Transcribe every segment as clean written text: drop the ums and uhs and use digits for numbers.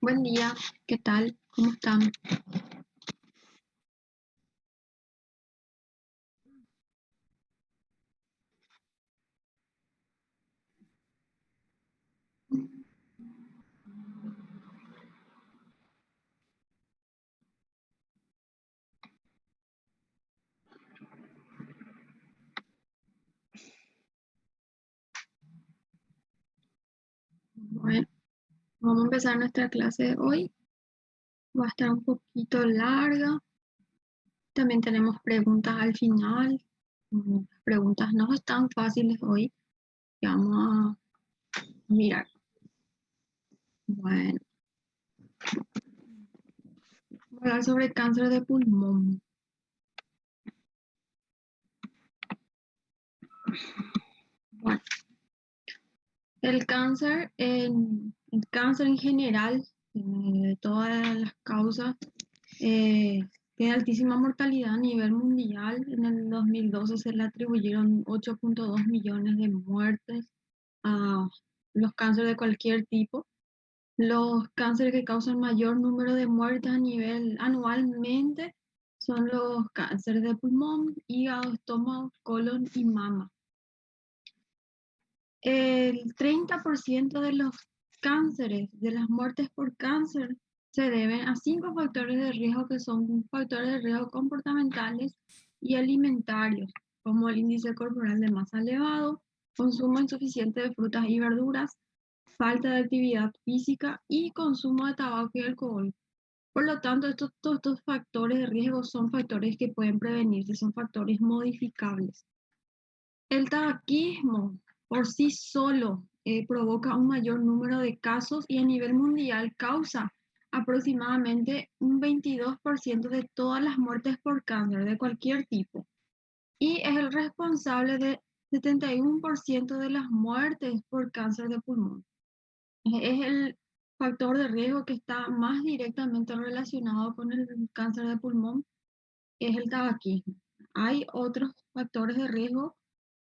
Buen día, ¿qué tal? ¿Cómo están? Bueno, vamos a empezar nuestra clase de hoy. Va a estar un poquito larga. También tenemos preguntas al final. Las preguntas no están fáciles hoy. Que vamos a mirar. Bueno, voy a hablar sobre cáncer de pulmón. Bueno, el cáncer en general, de todas las causas, tiene altísima mortalidad a nivel mundial. En el 2012 se le atribuyeron 8.2 millones de muertes a los cánceres de cualquier tipo. Los cánceres que causan mayor número de muertes a nivel anualmente son los cánceres de pulmón, hígado, estómago, colon y mama. El 30% de los cánceres, de las muertes por cáncer, se deben a 5 factores de riesgo que son factores de riesgo comportamentales y alimentarios, como el índice corporal de masa elevado, consumo insuficiente de frutas y verduras, falta de actividad física y consumo de tabaco y alcohol. Por lo tanto, todos estos factores de riesgo son factores que pueden prevenirse, son factores modificables. El tabaquismo por sí solo provoca un mayor número de casos y a nivel mundial causa aproximadamente un 22% de todas las muertes por cáncer de cualquier tipo y es el responsable de 71% de las muertes por cáncer de pulmón. Es el factor de riesgo que está más directamente relacionado con el cáncer de pulmón, es el tabaquismo. Hay otros factores de riesgo,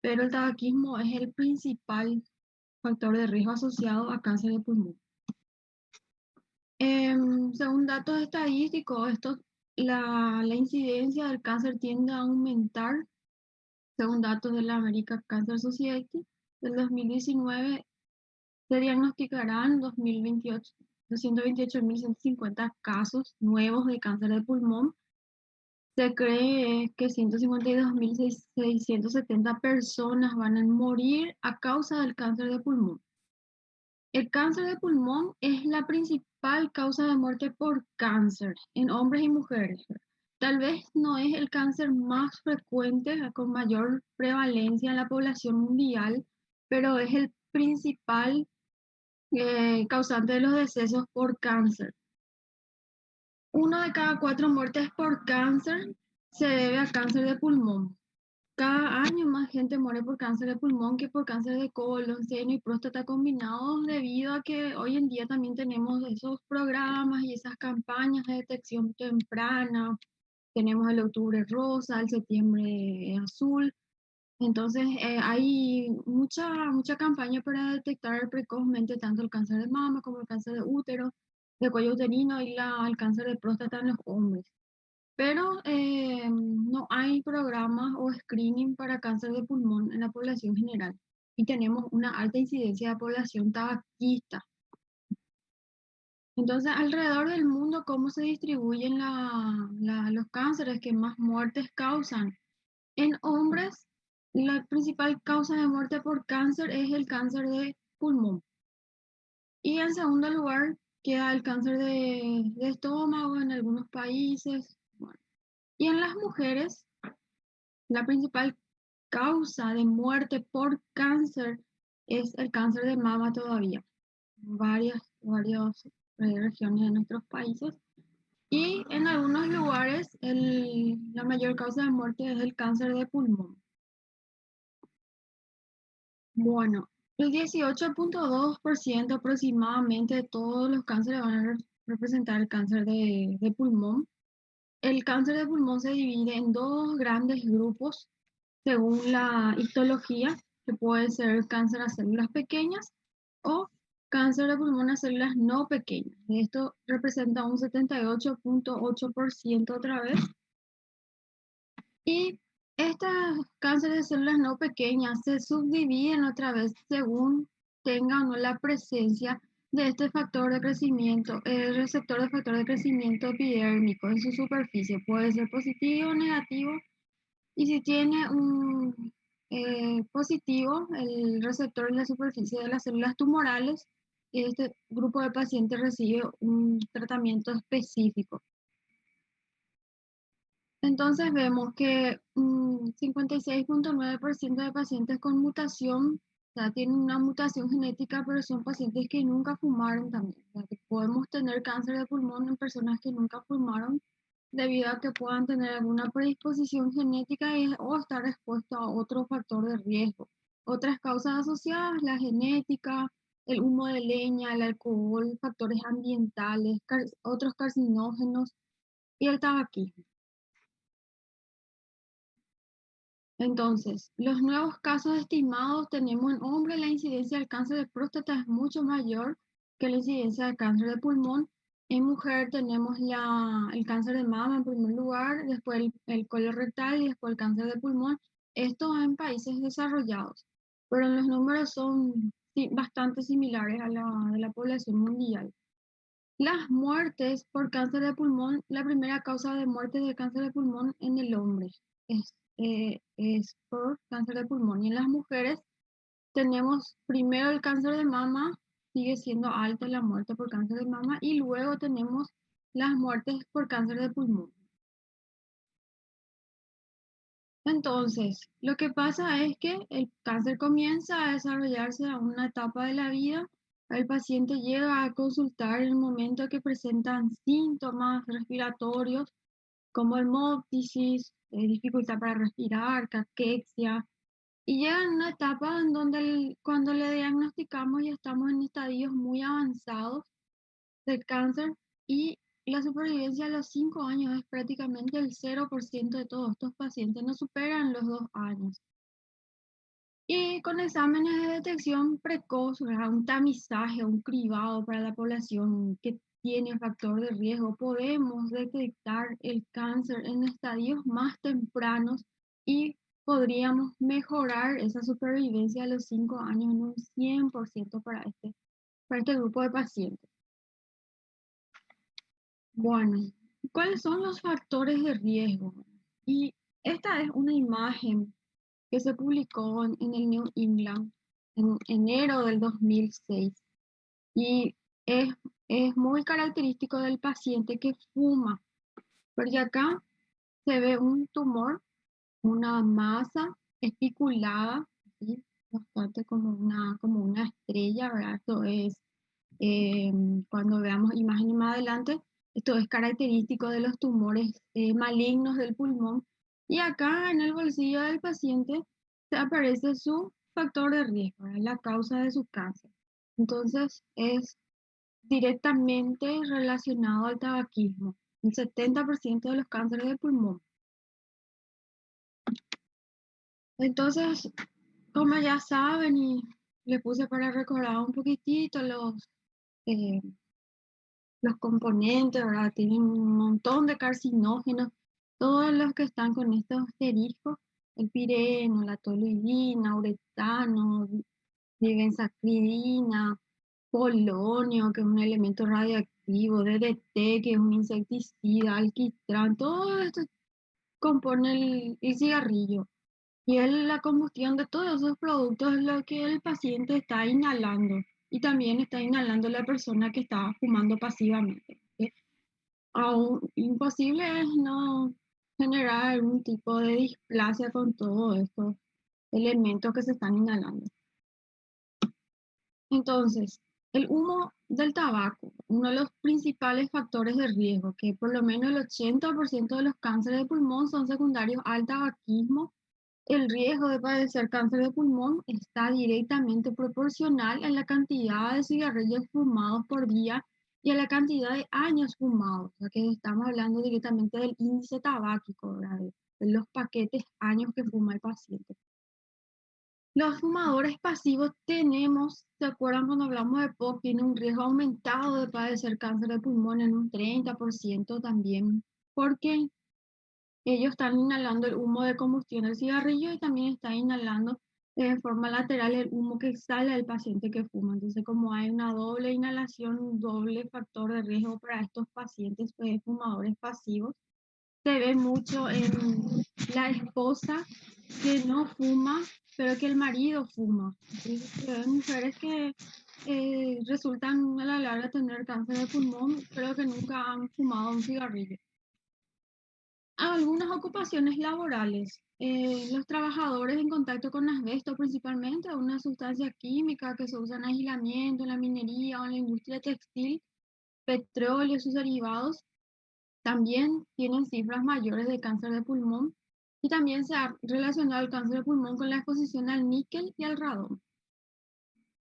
pero el tabaquismo es el principal factor de riesgo asociado a cáncer de pulmón. Según datos estadísticos, la incidencia del cáncer tiende a aumentar. Según datos de la American Cancer Society del 2019, se diagnosticarán en 2028 228.150 casos nuevos de cáncer de pulmón. Se cree que 152.670 personas van a morir a causa del cáncer de pulmón. El cáncer de pulmón es la principal causa de muerte por cáncer en hombres y mujeres. Tal vez no es el cáncer más frecuente, con mayor prevalencia en la población mundial, pero es el principal causante de los decesos por cáncer. 1 de cada 4 muertes por cáncer se debe a cáncer de pulmón. Cada año más gente muere por cáncer de pulmón que por cáncer de colon, seno y próstata combinados, debido a que hoy en día también tenemos esos programas y esas campañas de detección temprana. Tenemos el octubre rosa, el septiembre azul. Entonces, hay mucha campaña para detectar precozmente tanto el cáncer de mama como el cáncer de útero, de cuello uterino y el cáncer de próstata en los hombres. Pero no hay programas o screening para cáncer de pulmón en la población general. Y tenemos una alta incidencia de población tabaquista. Entonces, alrededor del mundo, ¿cómo se distribuyen los cánceres que más muertes causan? En hombres, la principal causa de muerte por cáncer es el cáncer de pulmón. Y en segundo lugar queda el cáncer de estómago en algunos países. Bueno, y en las mujeres, la principal causa de muerte por cáncer es el cáncer de mama todavía. Varias regiones de nuestros países. Y en algunos lugares la mayor causa de muerte es el cáncer de pulmón. Bueno, el 18,2% aproximadamente de todos los cánceres van a representar el cáncer de pulmón. El cáncer de pulmón se divide en dos grandes grupos según la histología, que puede ser cáncer a células pequeñas o cáncer de pulmón a células no pequeñas. Esto representa un 78,8% otra vez. Y estos cánceres de células no pequeñas se subdividen otra vez según tengan o no la presencia de este factor de crecimiento, el receptor de factor de crecimiento epidérmico en su superficie. Puede ser positivo o negativo. Y si tiene un positivo, el receptor en la superficie de las células tumorales, este grupo de pacientes recibe un tratamiento específico. Entonces vemos que 56,9% de pacientes con mutación, o sea, tienen una mutación genética, pero son pacientes que nunca fumaron también. O sea, que podemos tener cáncer de pulmón en personas que nunca fumaron debido a que puedan tener alguna predisposición genética o estar expuestos a otro factor de riesgo. Otras causas asociadas, la genética, el humo de leña, el alcohol, factores ambientales, otros carcinógenos y el tabaquismo. Entonces, los nuevos casos estimados tenemos en hombres, la incidencia del cáncer de próstata es mucho mayor que la incidencia del cáncer de pulmón. En mujer tenemos el cáncer de mama en primer lugar, después el colorectal y después el cáncer de pulmón. Esto en países desarrollados. pero los números son bastante similares a la de la población mundial. Las muertes por cáncer de pulmón, la primera causa de muerte de cáncer de pulmón en el hombre es por cáncer de pulmón. Y en las mujeres tenemos primero el cáncer de mama, sigue siendo alta la muerte por cáncer de mama, y luego tenemos las muertes por cáncer de pulmón. Entonces, lo que pasa es que el cáncer comienza a desarrollarse a una etapa de la vida. El paciente llega a consultar en el momento que presentan síntomas respiratorios como hemóptisis, dificultad para respirar, caquexia, y llega en una etapa en donde cuando le diagnosticamos ya estamos en estadios muy avanzados del cáncer, y la supervivencia a los 5 años es prácticamente el 0% de todos estos pacientes, no superan los 2 años. Y con exámenes de detección precoz, ¿verdad? Un tamizaje, un cribado para la población que tiene factor de riesgo, podemos detectar el cáncer en estadios más tempranos y podríamos mejorar esa supervivencia a los 5 años en un 100% para este grupo de pacientes. Bueno, ¿cuáles son los factores de riesgo? Y esta es una imagen que se publicó en el New England en enero del 2006, y es, es muy característico del paciente que fuma, porque acá se ve un tumor, una masa especulada, ¿sí? Bastante como una estrella, ¿verdad? Esto es, eh, cuando veamos imágenes más adelante, esto es característico de los tumores malignos del pulmón. Y acá en el bolsillo del paciente se aparece su factor de riesgo, ¿verdad? La causa de su cáncer. Entonces es directamente relacionado al tabaquismo. El 70% de los cánceres de pulmón. Entonces, como ya saben, y les puse para recordar un poquitito eh, los componentes, ¿verdad? Tienen un montón de carcinógenos, todos los que están con estos asteriscos: el pireno, la toluidina, uretano, dibensacridina, polonio, que es un elemento radioactivo, DDT, que es un insecticida, alquitrán, todo esto compone el cigarrillo. Y la combustión de todos esos productos es lo que el paciente está inhalando, y también está inhalando la persona que está fumando pasivamente. ¿Sí? Aún imposible es no generar algún tipo de displasia con todos estos elementos que se están inhalando. Entonces, el humo del tabaco, uno de los principales factores de riesgo, que por lo menos el 80% de los cánceres de pulmón son secundarios al tabaquismo. El riesgo de padecer cáncer de pulmón está directamente proporcional a la cantidad de cigarrillos fumados por día y a la cantidad de años fumados. O sea que estamos hablando directamente del índice tabáquico, ¿verdad? De los paquetes años que fuma el paciente. Los fumadores pasivos tenemos, ¿se acuerdan cuando hablamos de POC? Tiene un riesgo aumentado de padecer cáncer de pulmón en un 30% también, porque ellos están inhalando el humo de combustión del cigarrillo y también están inhalando de forma lateral el humo que sale del paciente que fuma. Entonces, como hay una doble inhalación, un doble factor de riesgo para estos pacientes fumadores pasivos, se ve mucho en la esposa que no fuma, pero que el marido fuma. Entonces, se ven mujeres que resultan a la larga tener cáncer de pulmón, pero que nunca han fumado un cigarrillo. Algunas ocupaciones laborales. Los trabajadores en contacto con asbesto, principalmente, una sustancia química que se usa en aislamiento, en la minería o en la industria textil, petróleo y sus derivados, también tienen cifras mayores de cáncer de pulmón, y también se ha relacionado el cáncer de pulmón con la exposición al níquel y al radón.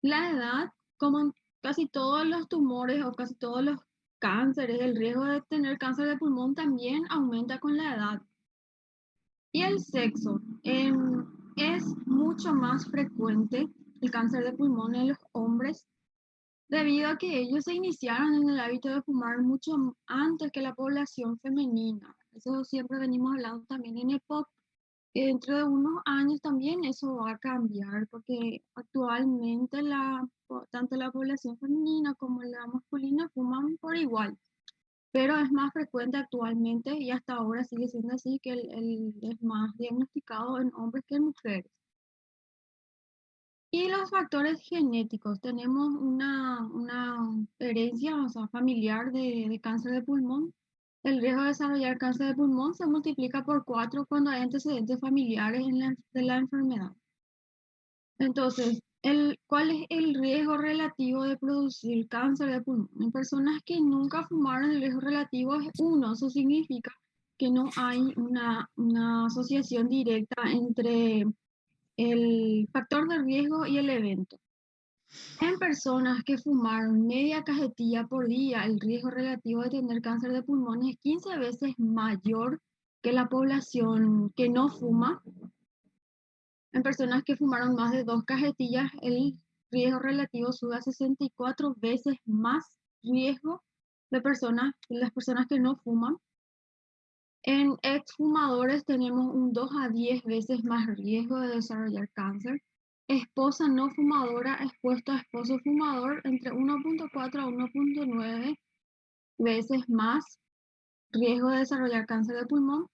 La edad, como en casi todos los tumores o casi todos los cánceres, el riesgo de tener cáncer de pulmón también aumenta con la edad. Y el sexo, es mucho más frecuente el cáncer de pulmón en los hombres, debido a que ellos se iniciaron en el hábito de fumar mucho antes que la población femenina. Eso siempre venimos hablando también en EPOC, dentro de unos años también eso va a cambiar, porque actualmente tanto la población femenina como la masculina fuman por igual, pero es más frecuente actualmente y hasta ahora sigue siendo así que es más diagnosticado en hombres que en mujeres. Y los factores genéticos, tenemos una herencia, o sea, familiar de cáncer de pulmón. El riesgo de desarrollar cáncer de pulmón se multiplica por 4 cuando hay antecedentes familiares de la enfermedad. Entonces, ¿cuál es el riesgo relativo de producir cáncer de pulmón? En personas que nunca fumaron, el riesgo relativo es 1. Eso significa que no hay una asociación directa entre el factor de riesgo y el evento. En personas que fumaron media cajetilla por día, el riesgo relativo de tener cáncer de pulmón es 15 veces mayor que la población que no fuma. En personas que fumaron más de 2 cajetillas, el riesgo relativo sube a 64 veces más riesgo de las personas que no fuman. En exfumadores tenemos un 2 a 10 veces más riesgo de desarrollar cáncer. Esposa no fumadora expuesta a esposo fumador entre 1,4 a 1,9 veces más riesgo de desarrollar cáncer de pulmón.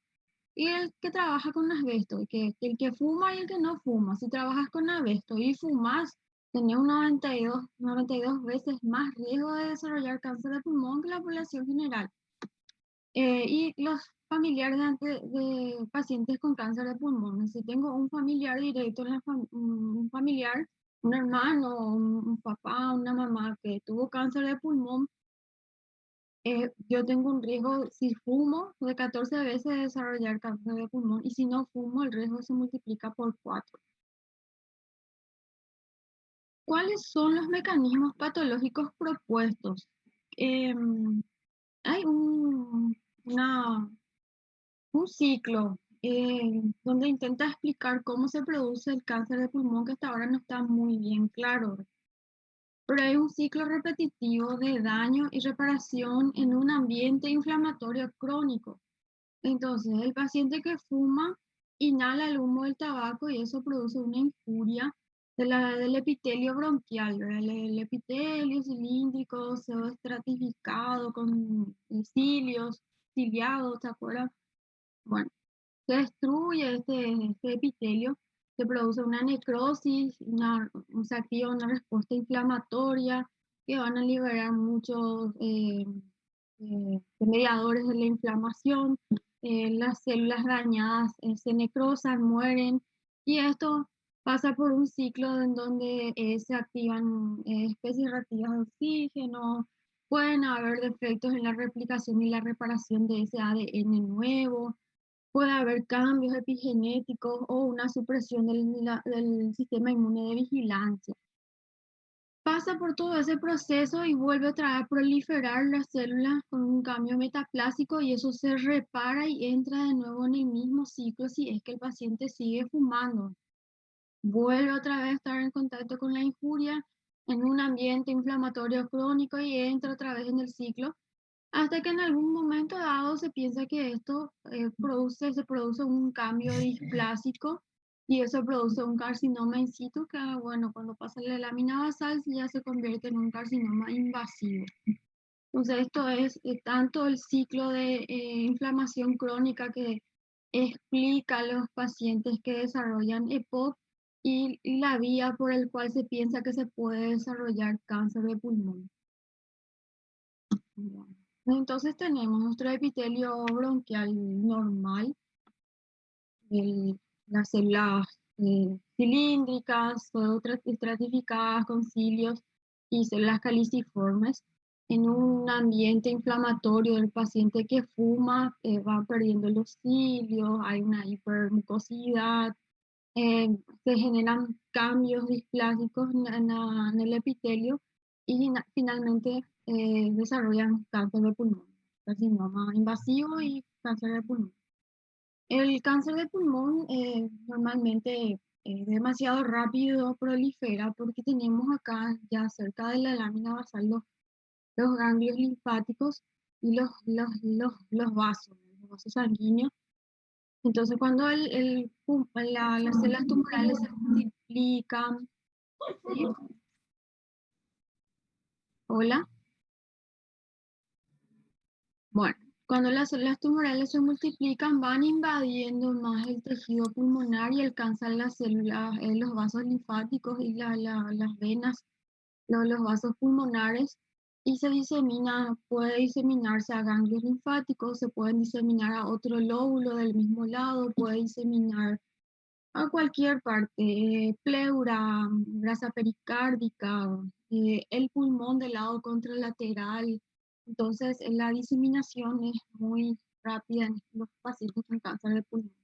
Y el que trabaja con asbesto, que el que fuma y el que no fuma. Si trabajas con asbesto y fumas, tenés un 92 veces más riesgo de desarrollar cáncer de pulmón que la población general. Y los familiares de pacientes con cáncer de pulmón. Si tengo un familiar directo, un familiar, un hermano, un papá, una mamá que tuvo cáncer de pulmón, yo tengo un riesgo, si fumo, de 14 veces de desarrollar cáncer de pulmón y si no fumo, el riesgo se multiplica por 4. ¿Cuáles son los mecanismos patológicos propuestos? Em, Hay un ciclo donde intenta explicar cómo se produce el cáncer de pulmón que hasta ahora no está muy bien claro, pero hay un ciclo repetitivo de daño y reparación en un ambiente inflamatorio crónico. Entonces, el paciente que fuma inhala el humo del tabaco y eso produce una injuria del epitelio bronquial, ¿verdad? El epitelio cilíndrico, pseudoestratificado con cilios, ciliados, ¿te acuerdas? Bueno, se destruye este epitelio, se produce una necrosis, se activa una respuesta inflamatoria que van a liberar muchos mediadores de la inflamación, las células dañadas se necrosan, mueren, y esto pasa por un ciclo en donde se activan especies reactivas de oxígeno, pueden haber defectos en la replicación y la reparación de ese ADN nuevo, puede haber cambios epigenéticos o una supresión del sistema inmune de vigilancia. Pasa por todo ese proceso y vuelve otra vez a proliferar las células con un cambio metaplásico y eso se repara y entra de nuevo en el mismo ciclo si es que el paciente sigue fumando. Vuelve otra vez a estar en contacto con la injuria en un ambiente inflamatorio crónico y entra otra vez en el ciclo hasta que en algún momento dado se piensa que esto se produce un cambio displásico y eso produce un carcinoma in situ que, bueno, cuando pasa la lámina basal ya se convierte en un carcinoma invasivo. Entonces esto es tanto el ciclo de inflamación crónica que explica a los pacientes que desarrollan EPOC y la vía por el cual se piensa que se puede desarrollar cáncer de pulmón. Bueno, entonces tenemos nuestro epitelio bronquial normal, las células cilíndricas, estratificadas con cilios y células caliciformes. En un ambiente inflamatorio del paciente que fuma, va perdiendo los cilios, hay una hipermucosidad, eh, se generan cambios displásicos en el epitelio y finalmente desarrollan cáncer de pulmón, carcinoma invasivo y cáncer de pulmón. El cáncer de pulmón normalmente demasiado rápido prolifera porque tenemos acá ya cerca de la lámina basal los ganglios linfáticos y los vasos sanguíneos Entonces, cuando las células tumorales se multiplican, ¿sí? Hola. Bueno, cuando las células tumorales se multiplican, van invadiendo más el tejido pulmonar y alcanzan las células, los vasos linfáticos y las venas, los vasos pulmonares, y se disemina, puede diseminarse a ganglios linfáticos, se pueden diseminar a otro lóbulo del mismo lado, puede diseminar a cualquier parte, pleura, grasa pericárdica, el pulmón del lado contralateral. Entonces, la diseminación es muy rápida en los pacientes con cáncer de pulmón.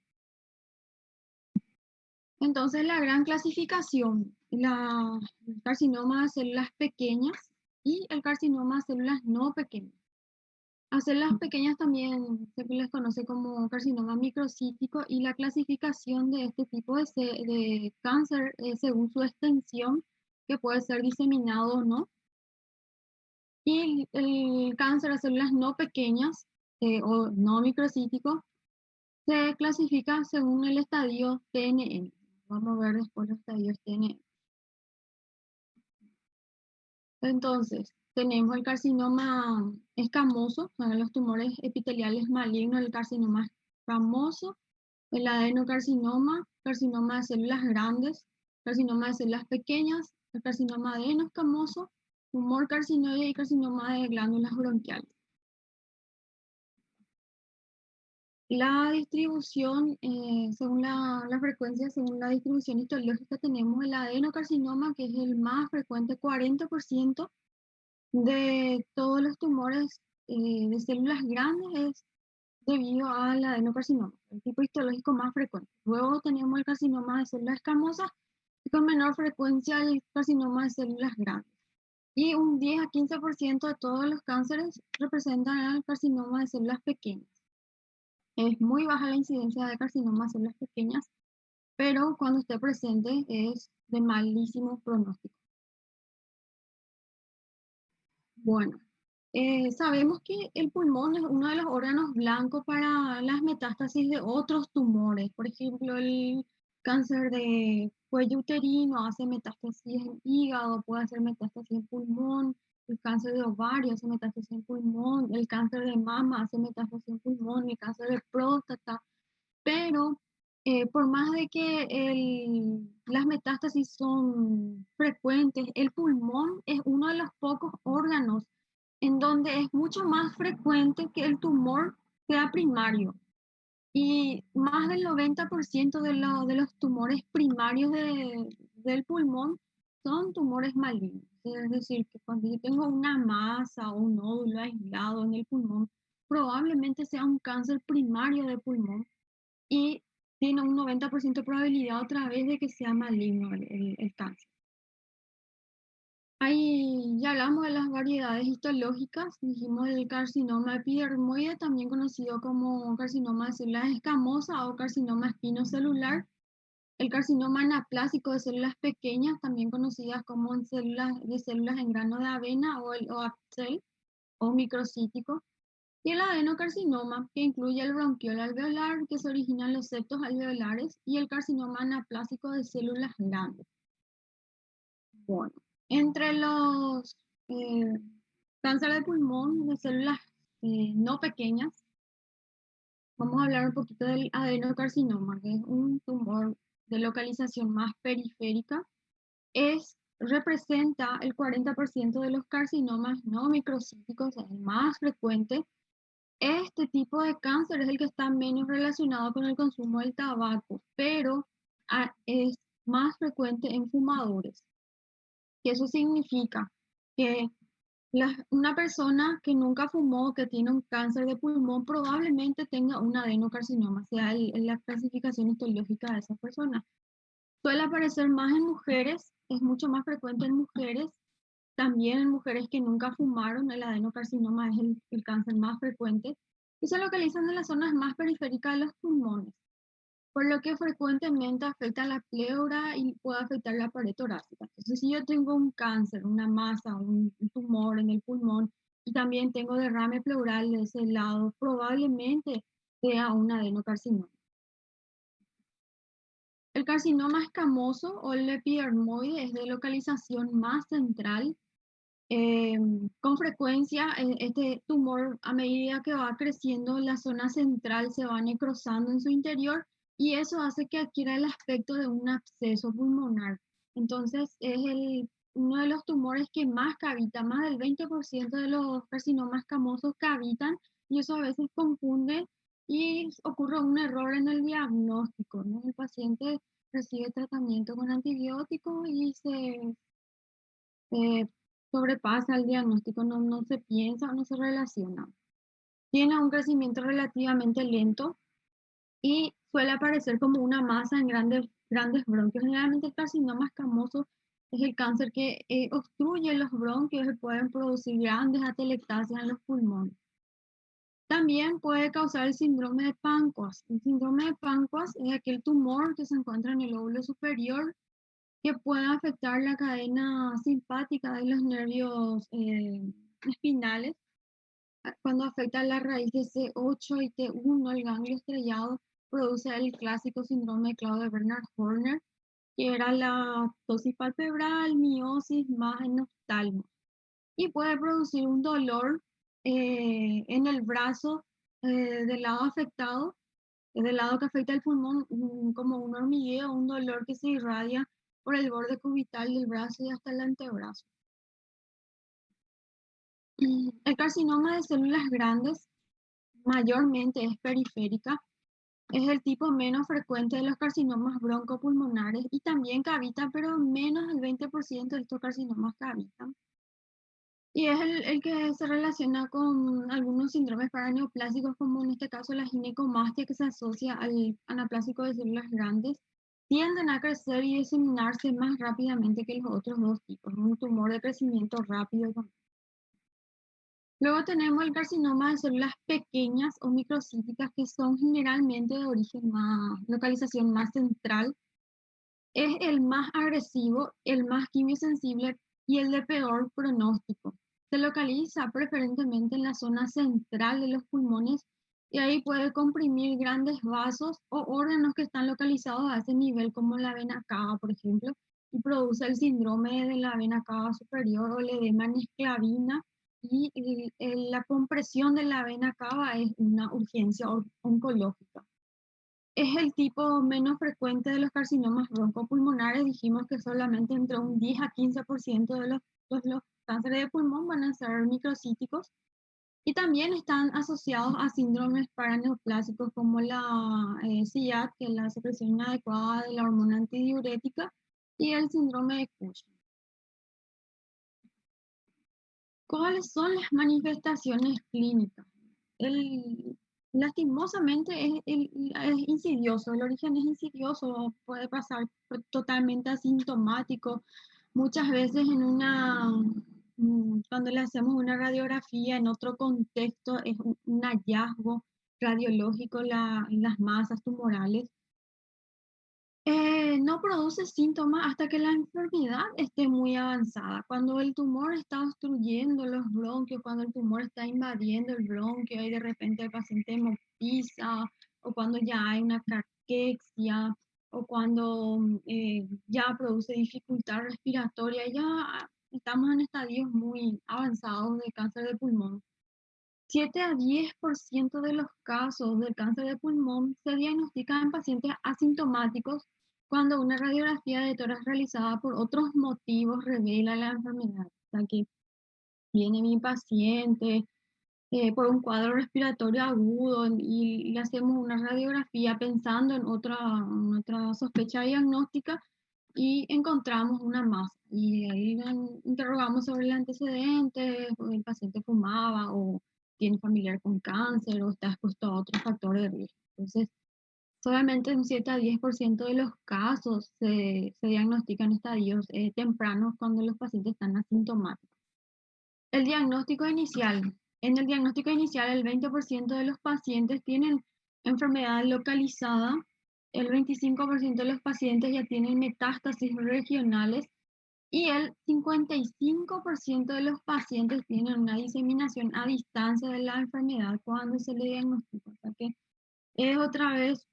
Entonces, la gran clasificación, el carcinoma de células pequeñas y el carcinoma de células no pequeñas. A células pequeñas también se les conoce como carcinoma microcítico, y la clasificación de este tipo de cáncer es según su extensión, que puede ser diseminado o no. Y el cáncer de células no pequeñas o no microcítico se clasifica según el estadio TNM. Vamos a ver después los estadios TNM. Entonces, tenemos el carcinoma escamoso, son los tumores epiteliales malignos, el carcinoma escamoso, el adenocarcinoma, carcinoma de células grandes, carcinoma de células pequeñas, el carcinoma adenoescamoso, tumor carcinoide y carcinoma de glándulas bronquiales. La distribución, según la frecuencia, según la distribución histológica, tenemos el adenocarcinoma, que es el más frecuente, 40% de todos los tumores de células grandes es debido al adenocarcinoma, el tipo histológico más frecuente. Luego tenemos el carcinoma de células escamosas y con menor frecuencia el carcinoma de células grandes. Y un 10 a 15% de todos los cánceres representan el carcinoma de células pequeñas. Es muy baja la incidencia de carcinoma de células pequeñas, pero cuando esté presente es de malísimo pronóstico. Bueno, sabemos que el pulmón es uno de los órganos blancos para las metástasis de otros tumores. Por ejemplo, el cáncer de cuello uterino hace metástasis en hígado, puede hacer metástasis en pulmón. El cáncer de ovario hace metástasis en pulmón. El cáncer de mama hace metástasis en pulmón. El cáncer de próstata. Pero por más de que las metástasis son frecuentes, el pulmón es uno de los pocos órganos en donde es mucho más frecuente que el tumor sea primario. Y más del 90% de los tumores primarios del pulmón son tumores malignos. Es decir, que cuando yo tengo una masa o un nódulo aislado en el pulmón, probablemente sea un cáncer primario de pulmón, y tiene un 90% de probabilidad otra vez de que sea maligno el cáncer. Ahí ya hablamos de las variedades histológicas, dijimos el carcinoma epidermoide, también conocido como carcinoma de células escamosas o carcinoma espinocelular, el carcinoma anaplásico de células pequeñas, también conocidas como células en grano de avena, o el OAPSEL o microcítico, y el adenocarcinoma, que incluye el bronquiolo alveolar, que se origina en los septos alveolares, y el carcinoma anaplásico de células grandes. Bueno, entre los eh, cáncer de pulmón de células no pequeñas, vamos a hablar un poquito del adenocarcinoma, que es un tumor de localización más periférica. Representa el 40% de los carcinomas no microcíticos, es el más frecuente. Este tipo de cáncer es el que está menos relacionado con el consumo del tabaco, pero es más frecuente en fumadores. Y eso significa que una persona que nunca fumó, que tiene un cáncer de pulmón, probablemente tenga un adenocarcinoma, sea la clasificación histológica de esa persona. Suele aparecer más en mujeres, es mucho más frecuente en mujeres. También en mujeres que nunca fumaron, el adenocarcinoma es el cáncer más frecuente, y se localizan en las zonas más periféricas de los pulmones, por lo que frecuentemente afecta la pleura y puede afectar la pared torácica. Entonces, si yo tengo un cáncer, una masa, un tumor en el pulmón, y también tengo derrame pleural de ese lado, probablemente sea un adenocarcinoma. El carcinoma escamoso o el epidermoide es de localización más central. Con frecuencia, este tumor, a medida que va creciendo, la zona central se va necrosando en su interior y eso hace que adquiera el aspecto de un absceso pulmonar. Entonces, uno de los tumores que más cavita, más del 20% de los carcinomas escamosos cavitan y eso a veces confunde y ocurre un error en el diagnóstico, ¿no? El paciente recibe tratamiento con antibióticos y eh, sobrepasa el diagnóstico, no se piensa, no se relaciona. Tiene un crecimiento relativamente lento y suele aparecer como una masa en grandes bronquios. Generalmente el carcinoma escamoso es el cáncer que obstruye los bronquios y pueden producir grandes atelectasias en los pulmones. También puede causar el síndrome de Pancoast. El síndrome de Pancoast es aquel tumor que se encuentra en el lóbulo superior que puede afectar la cadena simpática de los nervios espinales. Cuando afecta la raíz de C8 y T1, el ganglio estrellado produce el clásico síndrome de Claude Bernard Horner, que era la ptosis palpebral, miosis más en oftalmo. Y puede producir un dolor en el brazo del lado afectado, del lado que afecta el pulmón, como un hormigueo, un dolor que se irradia por el borde cubital del brazo y hasta el antebrazo. El carcinoma de células grandes mayormente es periférica, es el tipo menos frecuente de los carcinomas broncopulmonares y también cavita, pero menos del 20% de estos carcinomas cavitan. Y es el que se relaciona con algunos síndromes paraneoplásicos, como en este caso la ginecomastia, que se asocia al anaplásico de células grandes, tienden a crecer y diseminarse más rápidamente que los otros dos tipos, un tumor de crecimiento rápido. Luego tenemos el carcinoma de células pequeñas o microcíticas, que son generalmente de origen localización más central. Es el más agresivo, el más quimiosensible y el de peor pronóstico. Se localiza preferentemente en la zona central de los pulmones y ahí puede comprimir grandes vasos o órganos que están localizados a ese nivel, como la vena cava, por ejemplo, y produce el síndrome de la vena cava superior o el edema en esclavina. Y la compresión de la vena cava es una urgencia oncológica. Es el tipo menos frecuente de los carcinomas broncopulmonares. Dijimos que solamente entre un 10 a 15% de los cánceres de pulmón van a ser microcíticos y también están asociados a síndromes paraneoplásicos como la SIAD, que es la secreción inadecuada de la hormona antidiurética, y el síndrome de Cushing. ¿Cuáles son las manifestaciones clínicas? El, lastimosamente es insidioso, el origen es insidioso, puede pasar totalmente asintomático. Muchas veces cuando le hacemos una radiografía en otro contexto es un hallazgo radiológico las masas tumorales. No produce síntomas hasta que la enfermedad esté muy avanzada. Cuando el tumor está obstruyendo los bronquios, cuando el tumor está invadiendo el bronquio y de repente el paciente hemopisa, o cuando ya hay una caquexia, o cuando ya produce dificultad respiratoria, ya estamos en estadios muy avanzados de cáncer de pulmón. 7 a 10% de los casos de cáncer de pulmón se diagnostican en pacientes asintomáticos cuando una radiografía de tórax realizada por otros motivos revela la enfermedad. O sea que viene mi paciente por un cuadro respiratorio agudo y le hacemos una radiografía pensando en otra sospecha diagnóstica y encontramos una masa. Y ahí interrogamos sobre el antecedente, o el paciente fumaba o tiene familiar con cáncer o está expuesto a otros factores de riesgo. Entonces, solamente un 7 a 10% de los casos se diagnostican estadios tempranos cuando los pacientes están asintomáticos. El diagnóstico inicial. En el diagnóstico inicial, el 20% de los pacientes tienen enfermedad localizada, el 25% de los pacientes ya tienen metástasis regionales y el 55% de los pacientes tienen una diseminación a distancia de la enfermedad cuando se le diagnostica. O sea que es otra vez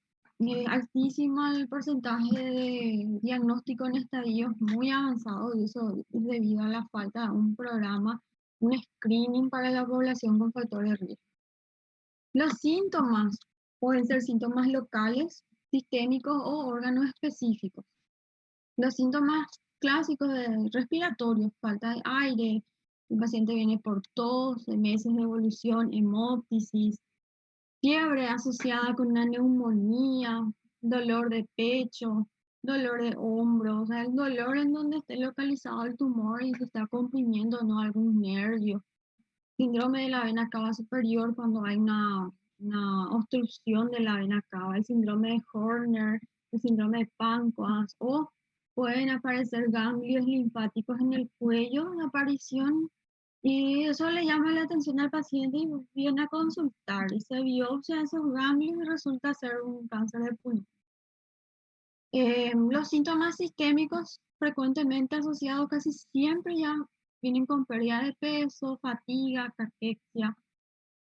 altísimo el porcentaje de diagnóstico en estadios muy avanzados y eso es debido a la falta de un programa, un screening para la población con factores de riesgo. Los síntomas pueden ser síntomas locales, sistémicos o órganos específicos. Los síntomas clásicos de respiratorios, falta de aire, el paciente viene por tos, meses de evolución, hemóptisis, fiebre asociada con una neumonía, dolor de pecho, dolor de hombro, o sea, el dolor en donde esté localizado el tumor y se está comprimiendo, ¿no? Algún nervio. Síndrome de la vena cava superior cuando hay una obstrucción de la vena cava, el síndrome de Horner, el síndrome de Pancoas, o pueden aparecer ganglios linfáticos en el cuello de aparición y eso le llama la atención al paciente y viene a consultar y se biopsia esos ganglios y resulta ser un cáncer de pulmón. Los síntomas sistémicos frecuentemente asociados casi siempre ya vienen con pérdida de peso, fatiga, caquexia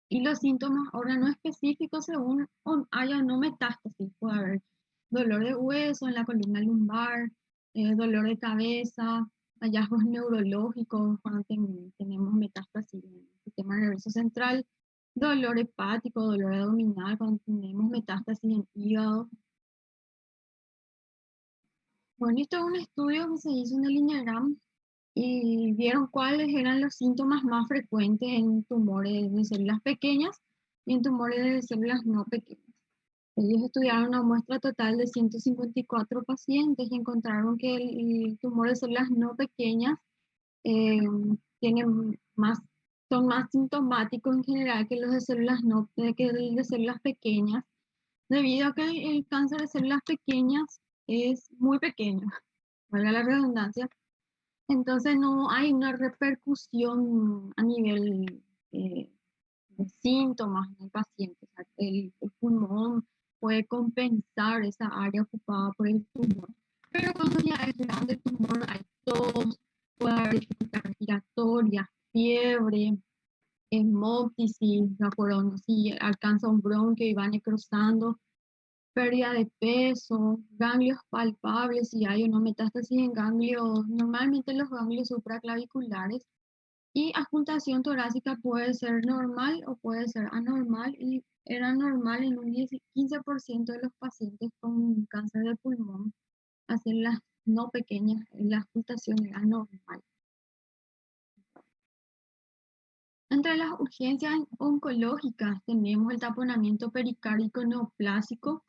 y los síntomas ahora no específicos según haya o no metástasis. Puede haber dolor de hueso en la columna lumbar, dolor de cabeza, hallazgos neurológicos cuando tenemos metástasis en el sistema nervioso central, dolor hepático, dolor abdominal cuando tenemos metástasis en hígado. Bueno, esto es un estudio que se hizo en el INERAM y vieron cuáles eran los síntomas más frecuentes en tumores de células pequeñas y en tumores de células no pequeñas. Ellos estudiaron una muestra total de 154 pacientes y encontraron que el tumor de células no pequeñas eh, tienen más, son más sintomáticos en general que los de células no, que el de células pequeñas, debido a que el cáncer de células pequeñas es muy pequeño, valga la redundancia, entonces no hay una repercusión a nivel de síntomas en el paciente. O sea, el pulmón puede compensar esa área ocupada por el tumor. Pero cuando ya es grande el tumor, hay tos, puede haber dificultad respiratoria, fiebre, hemóptisis, de acuerdo, ¿no? Si alcanza un bronquio y va necrosando, pérdida de peso, ganglios palpables, si hay una metástasis en ganglios, normalmente los ganglios supraclaviculares, y adjuntación torácica puede ser normal o puede ser anormal y era normal en un 15% de los pacientes con cáncer de pulmón, hacer las no pequeñas, la adjuntación era normal. Entre las urgencias oncológicas tenemos el taponamiento pericárdico neoplásico.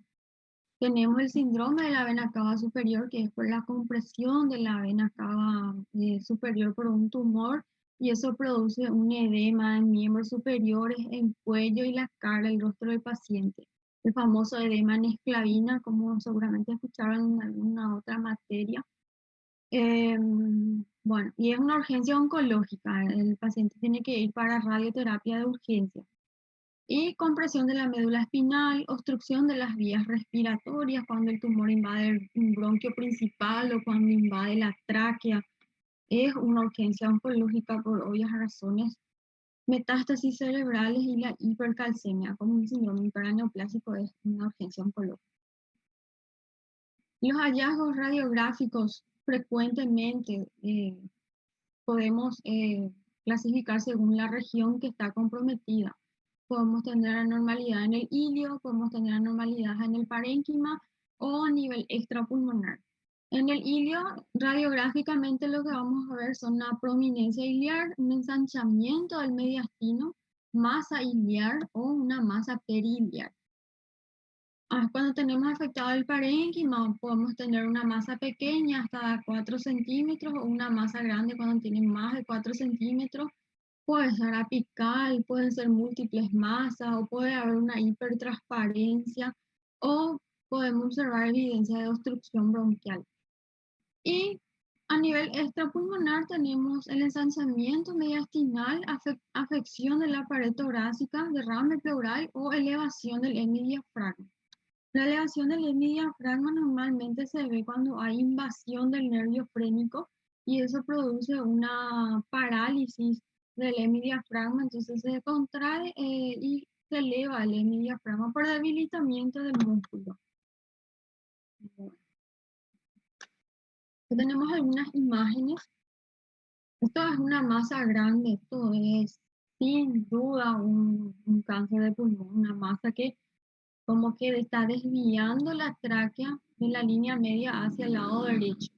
Tenemos el síndrome de la vena cava superior, que es por la compresión de la vena cava superior por un tumor, y eso produce un edema en miembros superiores, en cuello y la cara, el rostro del paciente. El famoso edema en esclavina, como seguramente escucharon en alguna otra materia. Bueno, y es una urgencia oncológica. El paciente tiene que ir para radioterapia de urgencia y compresión de la médula espinal, obstrucción de las vías respiratorias cuando el tumor invade un bronquio principal o cuando invade la tráquea. Es una urgencia oncológica por obvias razones. Metástasis cerebrales y la hipercalcemia como un síndrome paraneoplásico es una urgencia oncológica. Los hallazgos radiográficos frecuentemente podemos clasificar según la región que está comprometida. Podemos tener anormalidad en el ilio, podemos tener anormalidad en el parénquima o a nivel extrapulmonar. En el ilio, radiográficamente lo que vamos a ver son una prominencia iliar, un ensanchamiento del mediastino, masa iliar o una masa periliar. Cuando tenemos afectado el parénquima, podemos tener una masa pequeña hasta 4 centímetros o una masa grande cuando tiene más de 4 centímetros. Puede ser apical, pueden ser múltiples masas o puede haber una hipertransparencia o podemos observar evidencia de obstrucción bronquial. Y a nivel extrapulmonar tenemos el ensanchamiento mediastinal, afección de la pared torácica, derrame pleural o elevación del hemidiafragma. La elevación del hemidiafragma normalmente se ve cuando hay invasión del nervio frénico y eso produce una parálisis del hemidiafragma, entonces se contrae y se eleva el hemidiafragma por debilitamiento del músculo. Bueno, aquí tenemos algunas imágenes. Esto es una masa grande, esto es sin duda un cáncer de pulmón, una masa que como que está desviando la tráquea de la línea media hacia el lado derecho.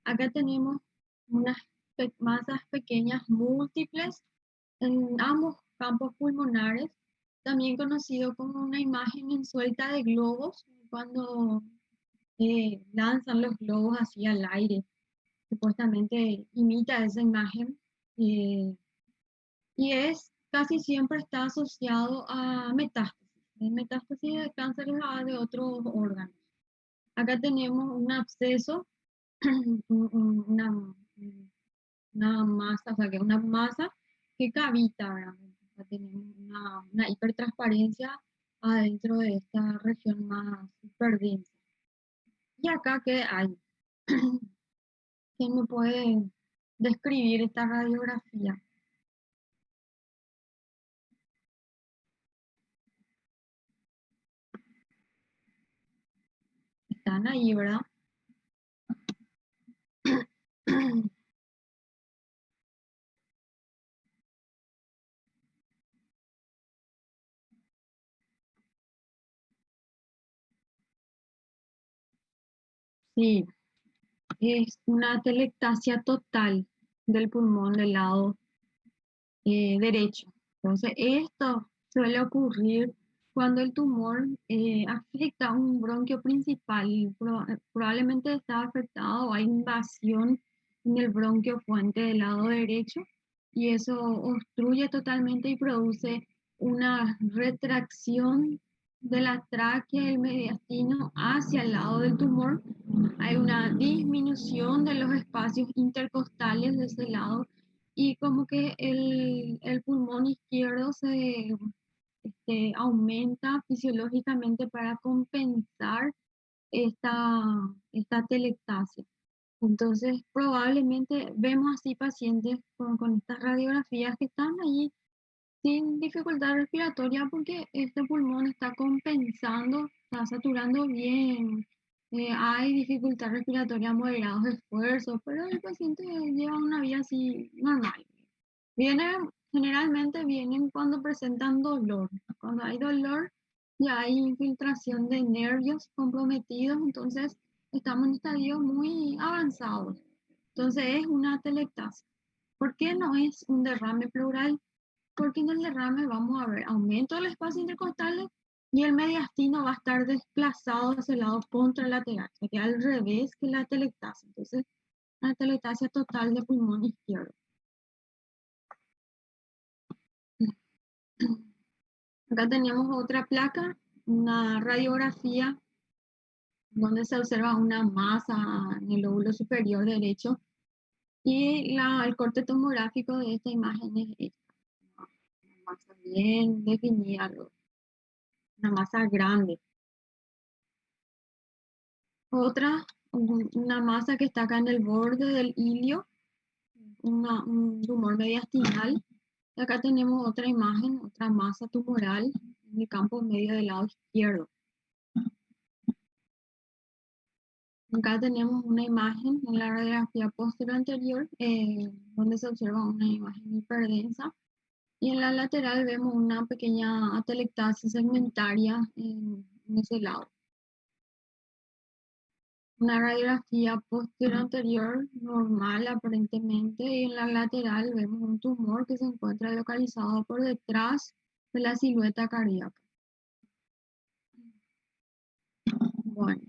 Acá tenemos unas masas pequeñas múltiples en ambos campos pulmonares, también conocido como una imagen en suelta de globos, cuando lanzan los globos hacia el aire, supuestamente imita esa imagen, eh, y casi siempre está asociado a metástasis. Metástasis de cáncer de otros órganos. Acá tenemos un absceso, una, una masa, o sea, que una masa que cavita, ¿verdad? O sea, tenemos una hipertransparencia adentro de esta región más hiperdensa. ¿Y acá qué hay? ¿Quién me puede describir esta radiografía? Están ahí, ¿verdad? Sí, es una atelectasia total del pulmón del lado derecho. Entonces, esto suele ocurrir cuando el tumor afecta un bronquio principal. Probablemente está afectado o hay invasión en el bronquio fuente del lado derecho y eso obstruye totalmente y produce una retracción de la tráquea del mediastino hacia el lado del tumor. Hay una disminución de los espacios intercostales de ese lado y como que el pulmón izquierdo se aumenta fisiológicamente para compensar esta, esta telectasia. Entonces, probablemente vemos así pacientes con estas radiografías que están allí sin dificultad respiratoria porque este pulmón está compensando, está saturando bien. Hay dificultad respiratoria, moderados esfuerzos, pero el paciente lleva una vida así normal. Vienen, generalmente vienen cuando presentan dolor. Cuando hay dolor, ya hay infiltración de nervios comprometidos, entonces estamos en estadios muy avanzados. Entonces es una atelectasia. ¿Por qué no es un derrame pleural? Porque en el derrame vamos a ver aumento del espacio intercostal y el mediastino va a estar desplazado hacia el lado contralateral, o sea que al revés que la atelectasia. Entonces, la atelectasia total de pulmón izquierdo. Acá tenemos otra placa, una radiografía donde se observa una masa en el lóbulo superior derecho y el corte tomográfico de esta imagen es esta, una masa bien definida, una masa grande. Otra, una masa que está acá en el borde del ilio, un tumor mediastinal. Y acá tenemos otra imagen, otra masa tumoral en el campo medio del lado izquierdo. Acá tenemos una imagen en la radiografía posterior anterior, donde se observa una imagen hiperdensa. Y en la lateral vemos una pequeña atelectasia segmentaria en ese lado. Una radiografía posterior anterior normal aparentemente y en la lateral vemos un tumor que se encuentra localizado por detrás de la silueta cardíaca. Bueno,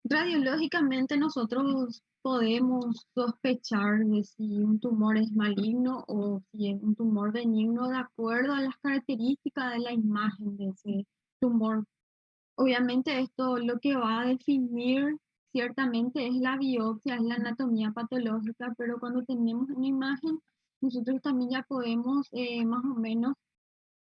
radiológicamente nosotros podemos sospechar de si un tumor es maligno o si es un tumor benigno de acuerdo a las características de la imagen de ese tumor. Obviamente esto lo que va a definir ciertamente es la biopsia, es la anatomía patológica, pero cuando tenemos una imagen, nosotros también ya podemos más o menos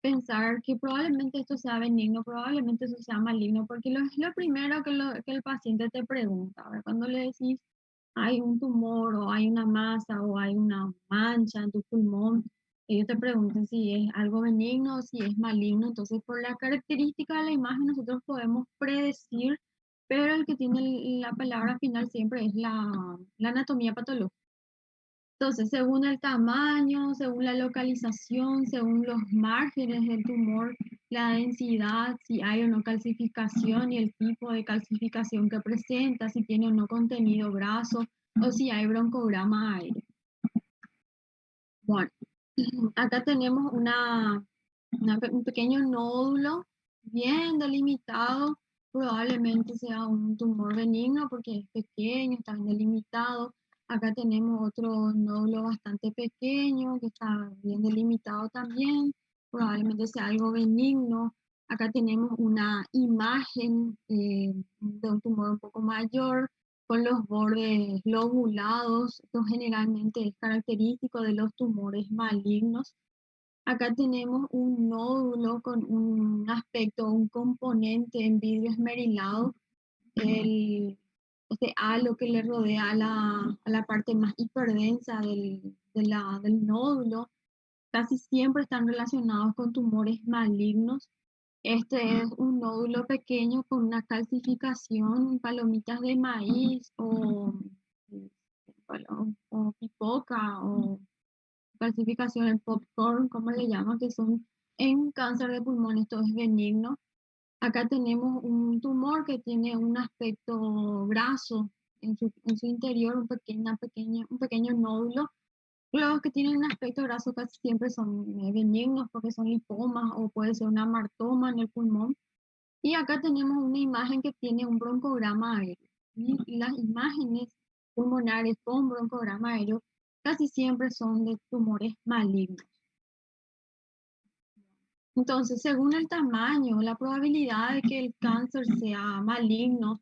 pensar que probablemente esto sea benigno, probablemente eso sea maligno, porque es lo primero que el paciente te pregunta, ¿verdad? Cuando le decís hay un tumor o hay una masa o hay una mancha en tu pulmón, ellos te preguntan si es algo benigno o si es maligno. Entonces, por la característica de la imagen, nosotros podemos predecir pero el que tiene la palabra final siempre es la anatomía patológica. Entonces, según el tamaño, según la localización, según los márgenes del tumor, la densidad, si hay o no calcificación y el tipo de calcificación que presenta, si tiene o no contenido graso o si hay broncograma aéreo. Bueno, acá tenemos un pequeño nódulo bien delimitado, probablemente sea un tumor benigno porque es pequeño, está bien delimitado. Acá tenemos otro nódulo bastante pequeño que está bien delimitado también, probablemente sea algo benigno. Acá tenemos una imagen de un tumor un poco mayor con los bordes lobulados. Esto generalmente es característico de los tumores malignos. Acá tenemos un nódulo con un aspecto, un componente en vidrio esmerilado, el, este halo que le rodea a la parte más hiperdensa del nódulo, casi siempre están relacionados con tumores malignos. Este es un nódulo pequeño con una calcificación, palomitas de maíz eh, o pipoca o calcificación en popcorn, como le llaman, que son en cáncer de pulmón, esto es benigno. Acá tenemos un tumor que tiene un aspecto graso en su interior, un pequeño nódulo. Los que tienen un aspecto graso casi siempre son benignos porque son lipomas o puede ser una martoma en el pulmón. Y acá tenemos una imagen que tiene un broncograma aéreo. Y las imágenes pulmonares con broncograma aéreo casi siempre son de tumores malignos. Entonces, según el tamaño, la probabilidad de que el cáncer sea maligno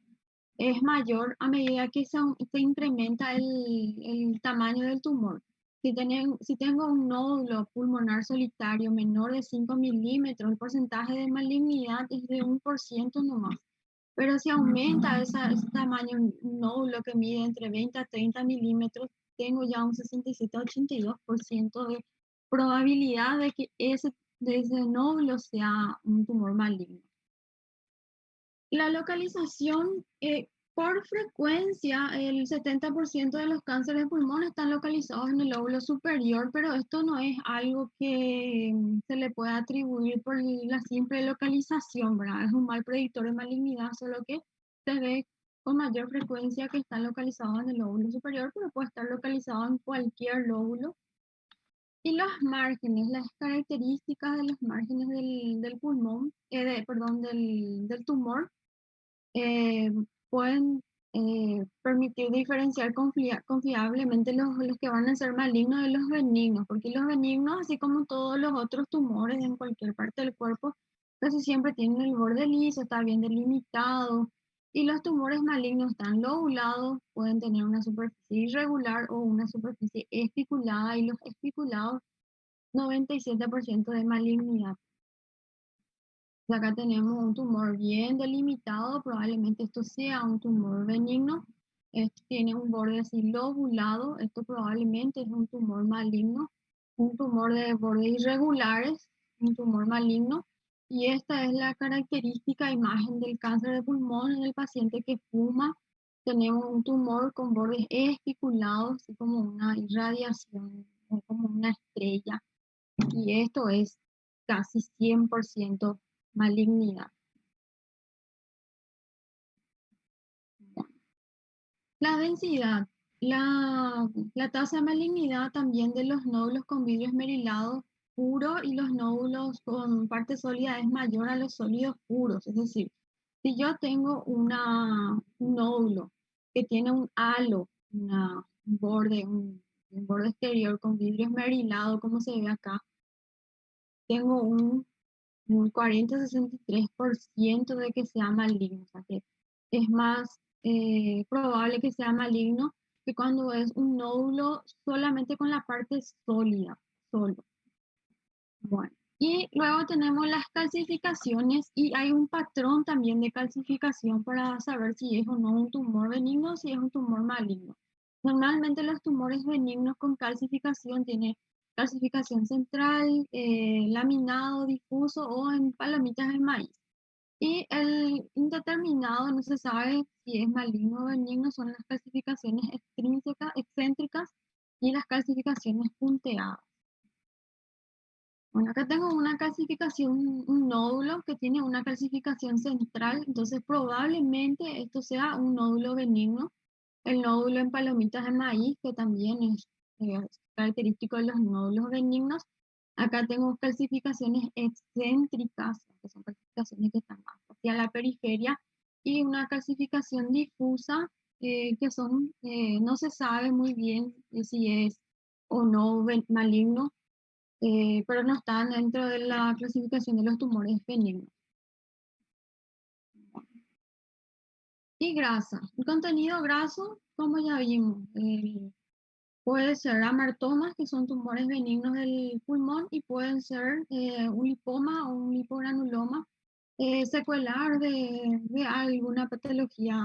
es mayor a medida que se incrementa el tamaño del tumor. Si tengo un nódulo pulmonar solitario menor de 5 milímetros, el porcentaje de malignidad es de 1% nomás. Pero si aumenta ese tamaño, un nódulo que mide entre 20 a 30 milímetros, tengo ya un 67-82% de probabilidad de ese nódulo sea un tumor maligno. La localización, por frecuencia, el 70% de los cánceres de pulmón están localizados en el lóbulo superior, pero esto no es algo que se le pueda atribuir por la simple localización, ¿verdad? Es un mal predictor de malignidad, solo que se ve con mayor frecuencia que está localizado en el lóbulo superior, pero puede estar localizado en cualquier lóbulo. Y los márgenes, las características de los márgenes del pulmón, perdón, del tumor eh, pueden permitir diferenciar confiablemente los que van a ser malignos de los benignos, porque los benignos, así como todos los otros tumores en cualquier parte del cuerpo, casi siempre tienen el borde liso, está bien delimitado, y los tumores malignos están lobulados, pueden tener una superficie irregular o una superficie espiculada, y los espiculados, 97% de malignidad. Acá tenemos un tumor bien delimitado, probablemente esto sea un tumor benigno. Tiene un borde así lobulado, esto probablemente es un tumor maligno. Un tumor de bordes irregulares, un tumor maligno. Y esta es la característica imagen del cáncer de pulmón en el paciente que fuma. Tenemos un tumor con bordes espiculados, así como una irradiación, como una estrella. Y esto es casi 100% malignidad. La densidad, la tasa de malignidad también de los nódulos con vidrio esmerilado puro y los nódulos con parte sólida es mayor a los sólidos puros. Es decir, si yo tengo un nódulo que tiene un halo, un borde exterior con vidrio esmerilado, como se ve acá, tengo un 40-63% de que sea maligno, o sea que es más probable que sea maligno que cuando es un nódulo solamente con la parte sólida, solo. Bueno, y luego tenemos las calcificaciones y hay un patrón también de calcificación para saber si es o no un tumor benigno o si es un tumor maligno. Normalmente los tumores benignos con calcificación tienen calcificación central, laminado, difuso o en palomitas de maíz. Y el indeterminado no se sabe si es maligno o benigno, son las calcificaciones extrínsecas, excéntricas y las calcificaciones punteadas. Bueno, acá tengo una calcificación, un nódulo que tiene una calcificación central, entonces probablemente esto sea un nódulo benigno. El nódulo en palomitas de maíz, que también es característico de los nódulos benignos. Acá tengo calcificaciones excéntricas, que son calcificaciones que están más hacia la periferia, y una calcificación difusa, que son, no se sabe muy bien si es o no maligno, pero no están dentro de la clasificación de los tumores benignos. Y grasa. El contenido graso, como ya vimos, puede ser amartomas, que son tumores benignos del pulmón, y pueden ser un lipoma o un lipogranuloma secuelar de alguna patología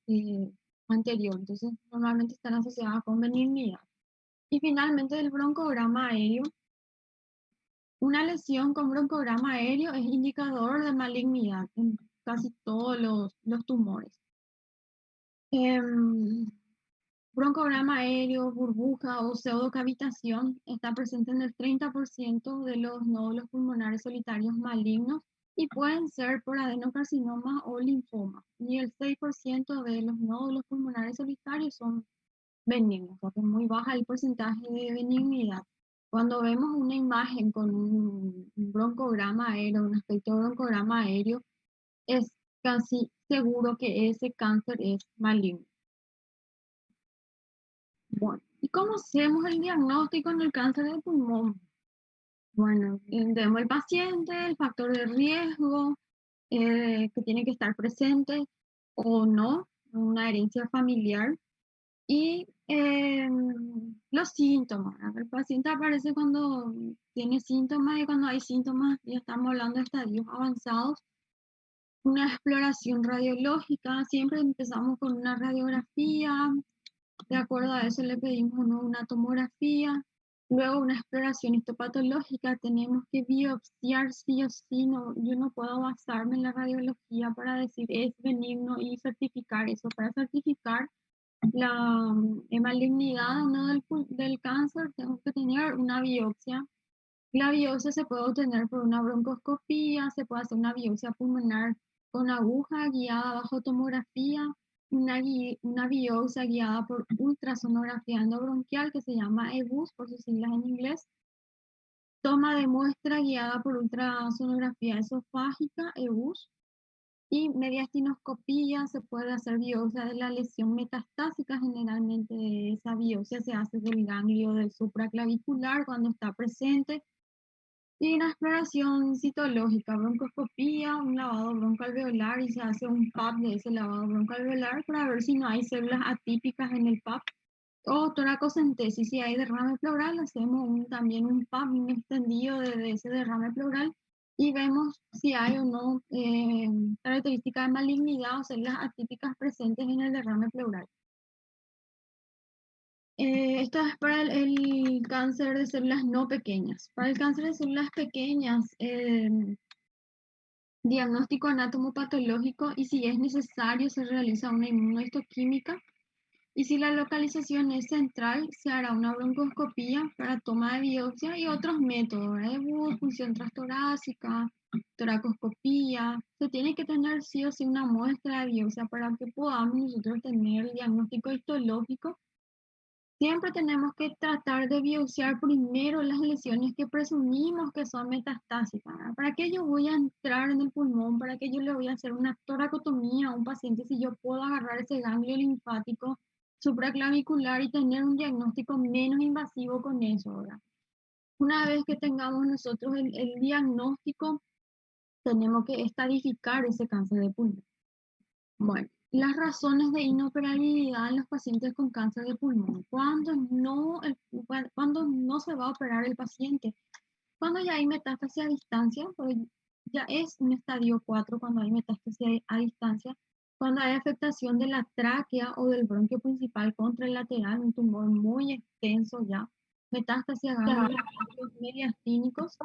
eh, anterior. Entonces, normalmente están asociadas con benignidad. Y finalmente, el broncograma aéreo. Una lesión con broncograma aéreo es indicador de malignidad en casi todos los tumores. Em, Broncograma aéreo, burbuja o pseudocavitación está presente en el 30% de los nódulos pulmonares solitarios malignos y pueden ser por adenocarcinoma o linfoma. Y el 6% de los nódulos pulmonares solitarios son benignos, o sea que es muy baja el porcentaje de benignidad. Cuando vemos una imagen con un broncograma aéreo, un aspecto de broncograma aéreo, es casi seguro que ese cáncer es maligno. Bueno, ¿y cómo hacemos el diagnóstico en el cáncer de pulmón? Bueno, vemos el paciente, el factor de riesgo que tiene que estar presente o no, una herencia familiar y los síntomas. El paciente aparece cuando tiene síntomas y cuando hay síntomas, ya estamos hablando de estadios avanzados. Una exploración radiológica, siempre empezamos con una radiografía. De acuerdo a eso le pedimos, ¿no?, una tomografía, luego una exploración histopatológica, tenemos que biopsiar sí o sí, no, yo no puedo basarme en la radiología para decir es benigno y certificar eso. Para certificar la malignidad o no del cáncer, tengo que tener una biopsia. La biopsia se puede obtener por una broncoscopía, se puede hacer una biopsia pulmonar con aguja guiada bajo tomografía, una biopsia guiada por ultrasonografía endobronquial que se llama EBUS por sus siglas en inglés, toma de muestra guiada por ultrasonografía esofágica, EBUS, y mediastinoscopía, se puede hacer biopsia de la lesión metastásica, generalmente esa biopsia se hace del ganglio del supraclavicular cuando está presente. Y una exploración citológica, broncoscopía, un lavado broncoalveolar y se hace un PAP de ese lavado broncoalveolar para ver si no hay células atípicas en el PAP. O toracocentesis, si hay derrame pleural, hacemos también un PAP, un extendido de ese derrame pleural y vemos si hay o no características de malignidad o células atípicas presentes en el derrame pleural. Esto es para el cáncer de células no pequeñas. Para el cáncer de células pequeñas, diagnóstico anatomopatológico y si es necesario se realiza una inmunohistoquímica y si la localización es central se hará una broncoscopía para toma de biopsia y otros métodos, punción transtorácica, toracoscopía. Se tiene que tener sí o sí una muestra de biopsia para que podamos nosotros tener el diagnóstico histológico. Siempre tenemos que tratar de biopsiar primero las lesiones que presumimos que son metastásicas, ¿verdad? ¿Para qué yo voy a entrar en el pulmón? ¿Para qué yo le voy a hacer una toracotomía a un paciente si yo puedo agarrar ese ganglio linfático supraclavicular y tener un diagnóstico menos invasivo con eso, ¿verdad? Una vez que tengamos nosotros el diagnóstico, tenemos que estadificar ese cáncer de pulmón. Bueno, las razones de inoperabilidad en los pacientes con cáncer de pulmón. Cuando no se va a operar el paciente? Cuando ya hay metástasis a distancia, pues ya es un estadio 4 cuando hay metástasis a distancia. Cuando hay afectación de la tráquea o del bronquio principal contralateral, un tumor muy extenso ya. Metástasis a ganglios mediastínicos.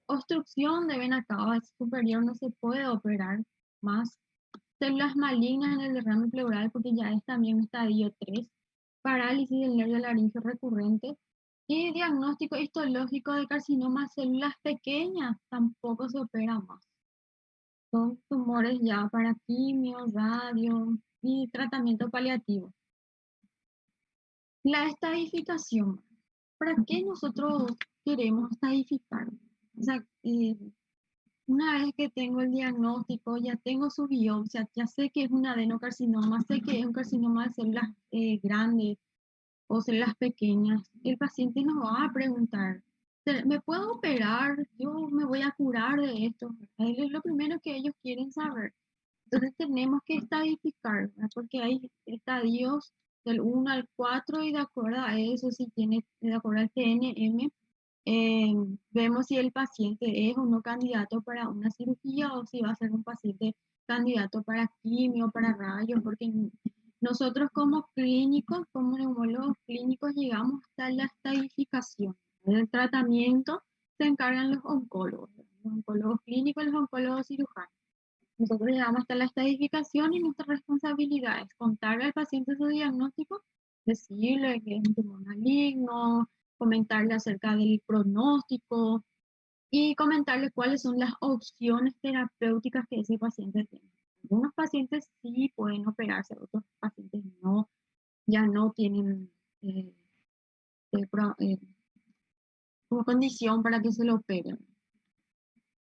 Obstrucción de vena cava superior no se puede operar. más células malignas en el derrame pleural, porque ya es también estadio 3, parálisis del nervio laríngeo recurrente, y diagnóstico histológico de carcinoma células pequeñas, tampoco se opera más. Son tumores ya para quimio, radio y tratamiento paliativo. La estadificación. ¿Para qué nosotros queremos estadificar? O sea, una vez que tengo el diagnóstico, ya tengo su biopsia, ya sé que es un adenocarcinoma, sé que es un carcinoma de células grandes o células pequeñas, el paciente nos va a preguntar, ¿me puedo operar? ¿Yo me voy a curar de esto? Es lo primero que ellos quieren saber. Entonces tenemos que estadificar, ¿verdad? Porque hay estadios del 1 al 4 y de acuerdo a eso, si tiene, de acuerdo al TNM, eh, vemos si el paciente es o no candidato para una cirugía o si va a ser un paciente candidato para quimio, para rayos, porque nosotros como clínicos, como neumólogos clínicos, llegamos hasta la estadificación. Del tratamiento se encargan los oncólogos clínicos y los oncólogos cirujanos. Nosotros llegamos hasta la estadificación y nuestra responsabilidad es contarle al paciente su diagnóstico, decirle que es un tumor maligno, comentarle acerca del pronóstico y comentarle cuáles son las opciones terapéuticas que ese paciente tiene. Algunos pacientes sí pueden operarse, otros pacientes no, ya no tienen eh, eh, pro- eh, como condición para que se lo operen.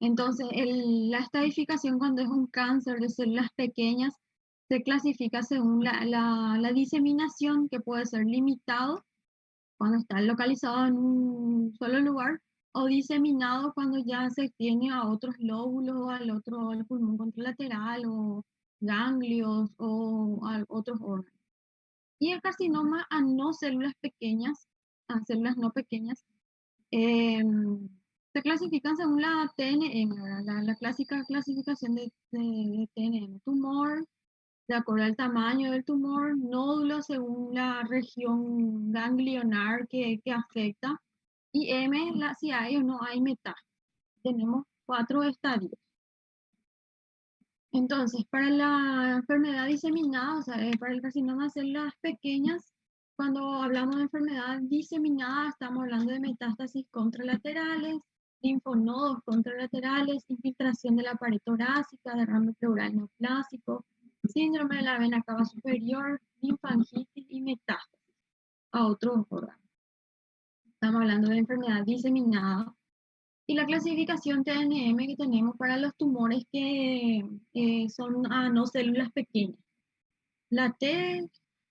Entonces, la estadificación cuando es un cáncer de células pequeñas se clasifica según la diseminación, que puede ser limitado cuando está localizado en un solo lugar, o diseminado cuando ya se extiende a otros lóbulos, al pulmón contralateral, o ganglios, o a otros órganos. Y el carcinoma a no células pequeñas, a células no pequeñas, se clasifican según la TNM, ¿verdad? La clásica clasificación de TNM. Tumor, de acuerdo al tamaño del tumor, nódulo según la región ganglionar que afecta, y M, si hay o no hay metástasis. Tenemos 4 estadios. Entonces, para la enfermedad diseminada, o sea, para el carcinoma de células pequeñas, cuando hablamos de enfermedad diseminada, estamos hablando de metástasis contralaterales, linfonodos contralaterales, infiltración de la pared torácica, derrame pleural neoplásico, síndrome de la vena cava superior, linfangitis y metástasis a otros órganos. Estamos hablando de enfermedad diseminada. Y la clasificación TNM que tenemos para los tumores que son a no células pequeñas. La T,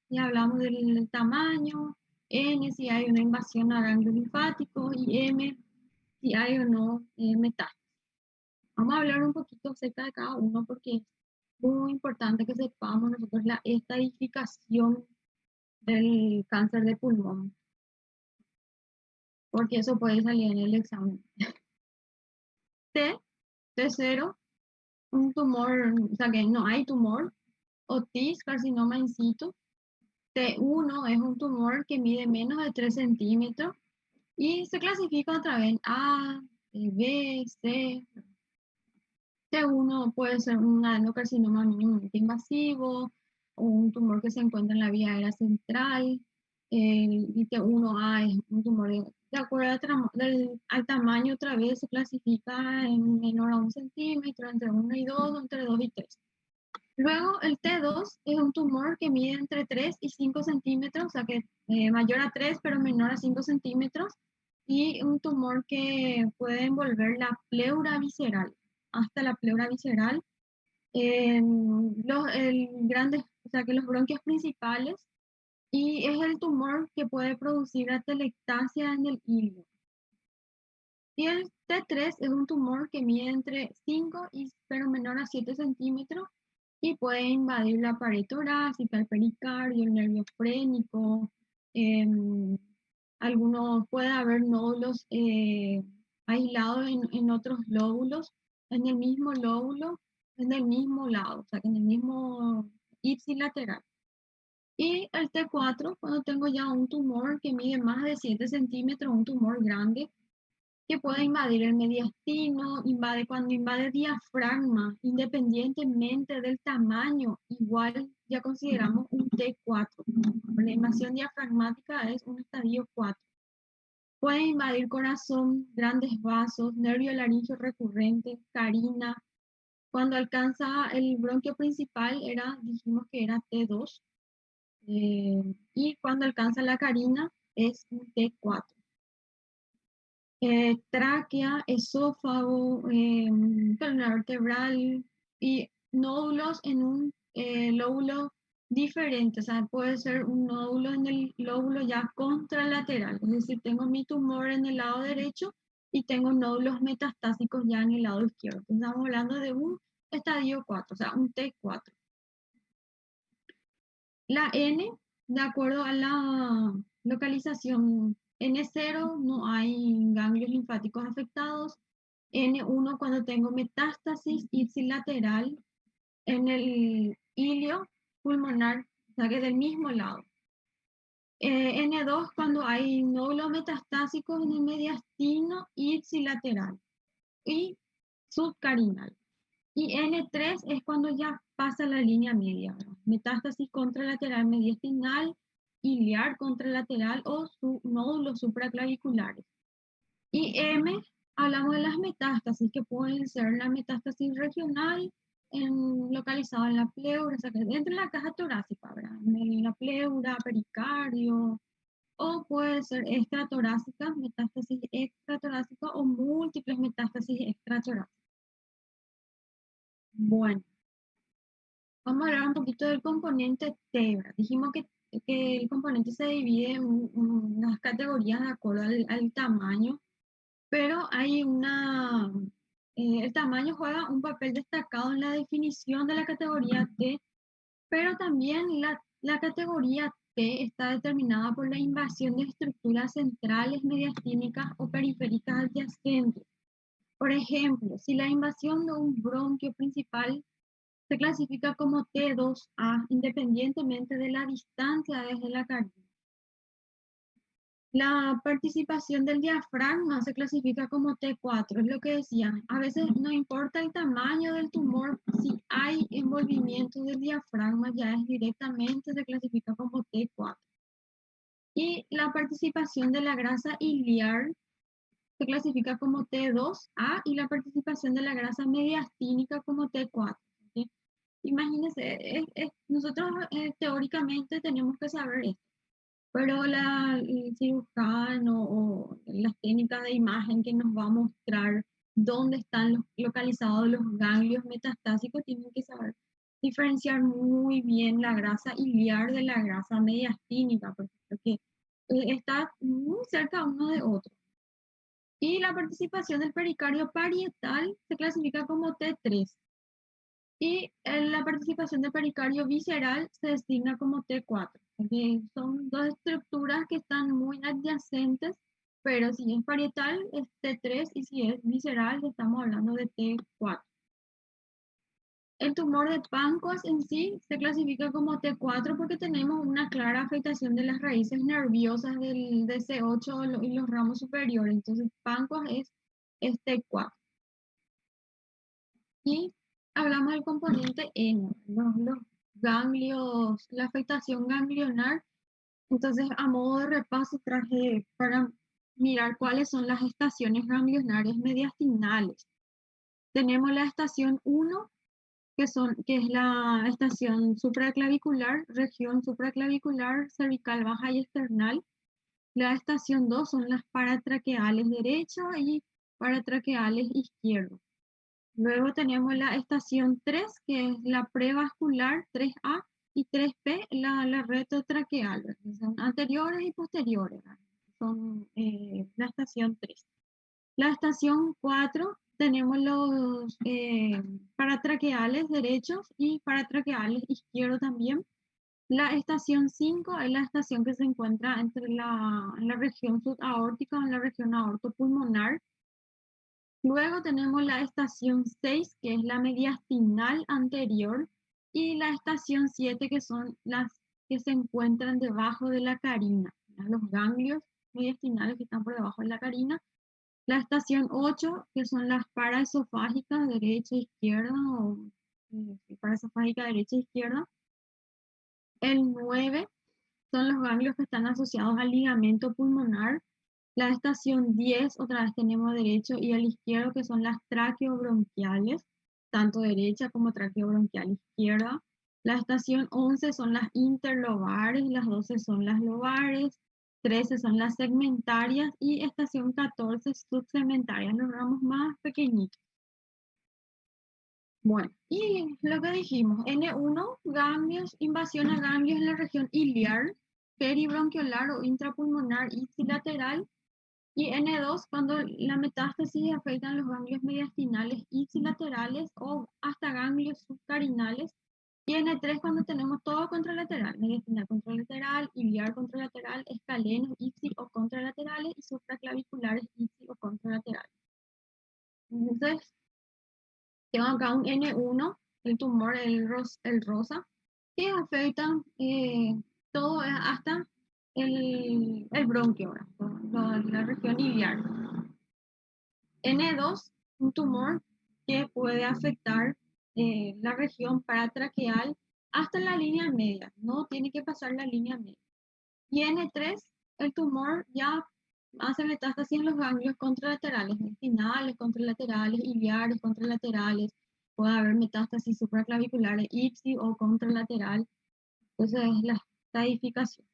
ya hablamos del tamaño, N si hay una invasión a ganglios linfáticos y M si hay o no metástasis. Vamos a hablar un poquito acerca de cada uno porque es muy importante que sepamos nosotros la estadificación del cáncer de pulmón, porque eso puede salir en el examen. T, T0, un tumor, o sea que no hay tumor, otis, carcinoma in situ. T1 es un tumor que mide menos de 3 centímetros y se clasifica otra vez A, B, C. T1 puede ser un adenocarcinoma mínimamente invasivo o un tumor que se encuentra en la vía aérea central. Y T1A es un tumor de acuerdo al tamaño, otra vez se clasifica en menor a 1 centímetro, entre 1 y 2, entre 2 y 3. Luego el T2 es un tumor que mide entre 3 y 5 centímetros, o sea que mayor a 3 pero menor a 5 centímetros, y un tumor que puede envolver la pleura visceral, hasta la pleura visceral. Grandes, o sea que los bronquios principales, y es el tumor que puede producir atelectasia en el hilo. Y el T3 es un tumor que mide entre 5 pero menor a 7 centímetros y puede invadir la pared torácica, el pericardio, el nervio frénico. em, puede haber nódulos aislados en otros lóbulos, en el mismo lóbulo, en el mismo lado, o sea, que en el mismo ipsilateral. Y el T4, cuando tengo ya un tumor que mide más de 7 centímetros, un tumor grande, que puede invadir el mediastino, cuando invade diafragma, independientemente del tamaño, igual ya consideramos un T4. La invasión diafragmática es un estadio 4. Puede invadir corazón, grandes vasos, nervio laringio recurrente, carina. Cuando alcanza el bronquio principal, dijimos que era T2. Y cuando alcanza la carina es un T4. Tráquea, esófago, columna vertebral y nódulos en un lóbulo diferente. O sea, puede ser un nódulo en el lóbulo ya contralateral. Es decir, tengo mi tumor en el lado derecho y tengo nódulos metastásicos ya en el lado izquierdo. Entonces, estamos hablando de un estadio 4, o sea, un T4. La N, de acuerdo a la localización N0, no hay ganglios linfáticos afectados. N1 cuando tengo metástasis ipsilateral en el ilio pulmonar, o sea que del mismo lado. N2 cuando hay nódulos metastásicos en el mediastino ipsilateral y subcarinal. Y N3 es cuando ya pasa la línea media, ¿verdad? Metástasis contralateral mediastinal, iliar contralateral o nódulos supraclaviculares. Y M, hablamos de las metástasis, que pueden ser la metástasis regional, localizada en la pleura, o sea, que dentro de la caja torácica, ¿verdad? En la pleura, pericardio, o puede ser extratorácica, metástasis extratorácica o múltiples metástasis extratorácicas. Bueno. Vamos a hablar un poquito del componente T, ¿verdad? Dijimos que el componente se divide en unas categorías de acuerdo al tamaño, pero el tamaño juega un papel destacado en la definición de la categoría T, pero también la categoría T está determinada por la invasión de estructuras centrales, mediastínicas o periféricas adyacentes. Por ejemplo, si la invasión de un bronquio principal se clasifica como T2A independientemente de la distancia desde la carina. La participación del diafragma se clasifica como T4, es lo que decía. A veces no importa el tamaño del tumor, si hay envolvimiento del diafragma ya es directamente se clasifica como T4. Y la participación de la grasa iliar se clasifica como T2A y la participación de la grasa mediastínica como T4. ¿Sí? Imagínense, nosotros teóricamente tenemos que saber esto, pero el cirujano o las técnicas de imagen que nos va a mostrar dónde están localizados los ganglios metastásicos tienen que saber diferenciar muy bien la grasa iliar de la grasa mediastínica, porque está muy cerca uno de otro. Y la participación del pericardio parietal se clasifica como T3. Y la participación del pericardio visceral se designa como T4. Son dos estructuras que están muy adyacentes, pero si es parietal es T3 y si es visceral estamos hablando de T4. El tumor de páncreas en sí se clasifica como T4 porque tenemos una clara afectación de las raíces nerviosas del DC8 y los ramos superiores. Entonces, páncreas es T4. Y hablamos del componente N, los ganglios, la afectación ganglionar. Entonces, a modo de repaso, traje para mirar cuáles son las estaciones ganglionares mediastinales. Tenemos la estación 1, que es la estación supraclavicular, región supraclavicular, cervical baja y esternal. La estación 2 son las paratraqueales derecho y paratraqueales izquierdo. Luego tenemos la estación 3, que es la prevascular 3A, y 3P, la retrotraqueal, ¿verdad? Son anteriores y posteriores, ¿verdad? Son la estación 3. La estación 4 tenemos los paratraqueales derechos y paratraqueales izquierdos también. La estación 5 es la estación que se encuentra en la región subaórtica o en la región aortopulmonar. Luego tenemos la estación 6, que es la mediastinal anterior, y la estación 7, que son las que se encuentran debajo de la carina, ¿verdad? Los ganglios mediastinales que están por debajo de la carina. La estación 8, que son las paraesofágicas derecha e izquierda, o paraesofágica derecha e izquierda. El 9 son los ganglios que están asociados al ligamento pulmonar. La estación 10, otra vez tenemos derecho y el izquierdo, que son las traqueobronquiales, tanto derecha como traqueobronquial izquierda. La estación 11 son las interlobares, las 12 son las lobares, 13 son las segmentarias y estación 14 subsegmentarias, los ramos más pequeñitos. Bueno, y lo que dijimos, N1, ganglios, invasión a ganglios en la región iliar, peribronquiolar o intrapulmonar ipsilateral, y N2 cuando la metástasis afecta los ganglios mediastinales ipsilaterales o hasta ganglios subcarinales, y N3 cuando tenemos todo contralateral, mediastinal contralateral, iliar contralateral, escalenos ipsi o contralaterales y supraclaviculares ipsi o contralaterales. Entonces, tengo acá un N1, el tumor, el rosa, que afecta todo hasta el bronquio, la región iliar. N2, un tumor que puede afectar la región paratraqueal hasta la línea media, no tiene que pasar la línea media. Y N3, el tumor ya hace metástasis en los ganglios contralaterales, espinales, contralaterales, iliares, contralaterales, puede haber metástasis supraclaviculares, ipsi o contralateral, entonces es la estadificación.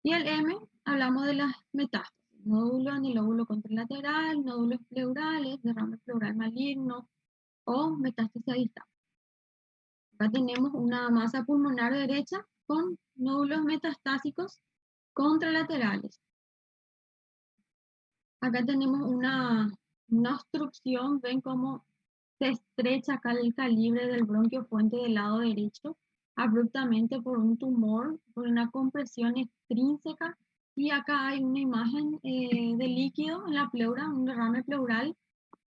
Y el M, hablamos de las metástasis, nódulo en el lóbulo contralateral, nódulos pleurales, derrame pleural maligno o metástasis a distancia. Acá tenemos una masa pulmonar derecha con nódulos metastásicos contralaterales. Acá tenemos una obstrucción, ven cómo se estrecha acá el calibre del bronquio fuente del lado derecho abruptamente por un tumor, por una compresión extrínseca. Y acá hay una imagen de líquido en la pleura, un derrame pleural,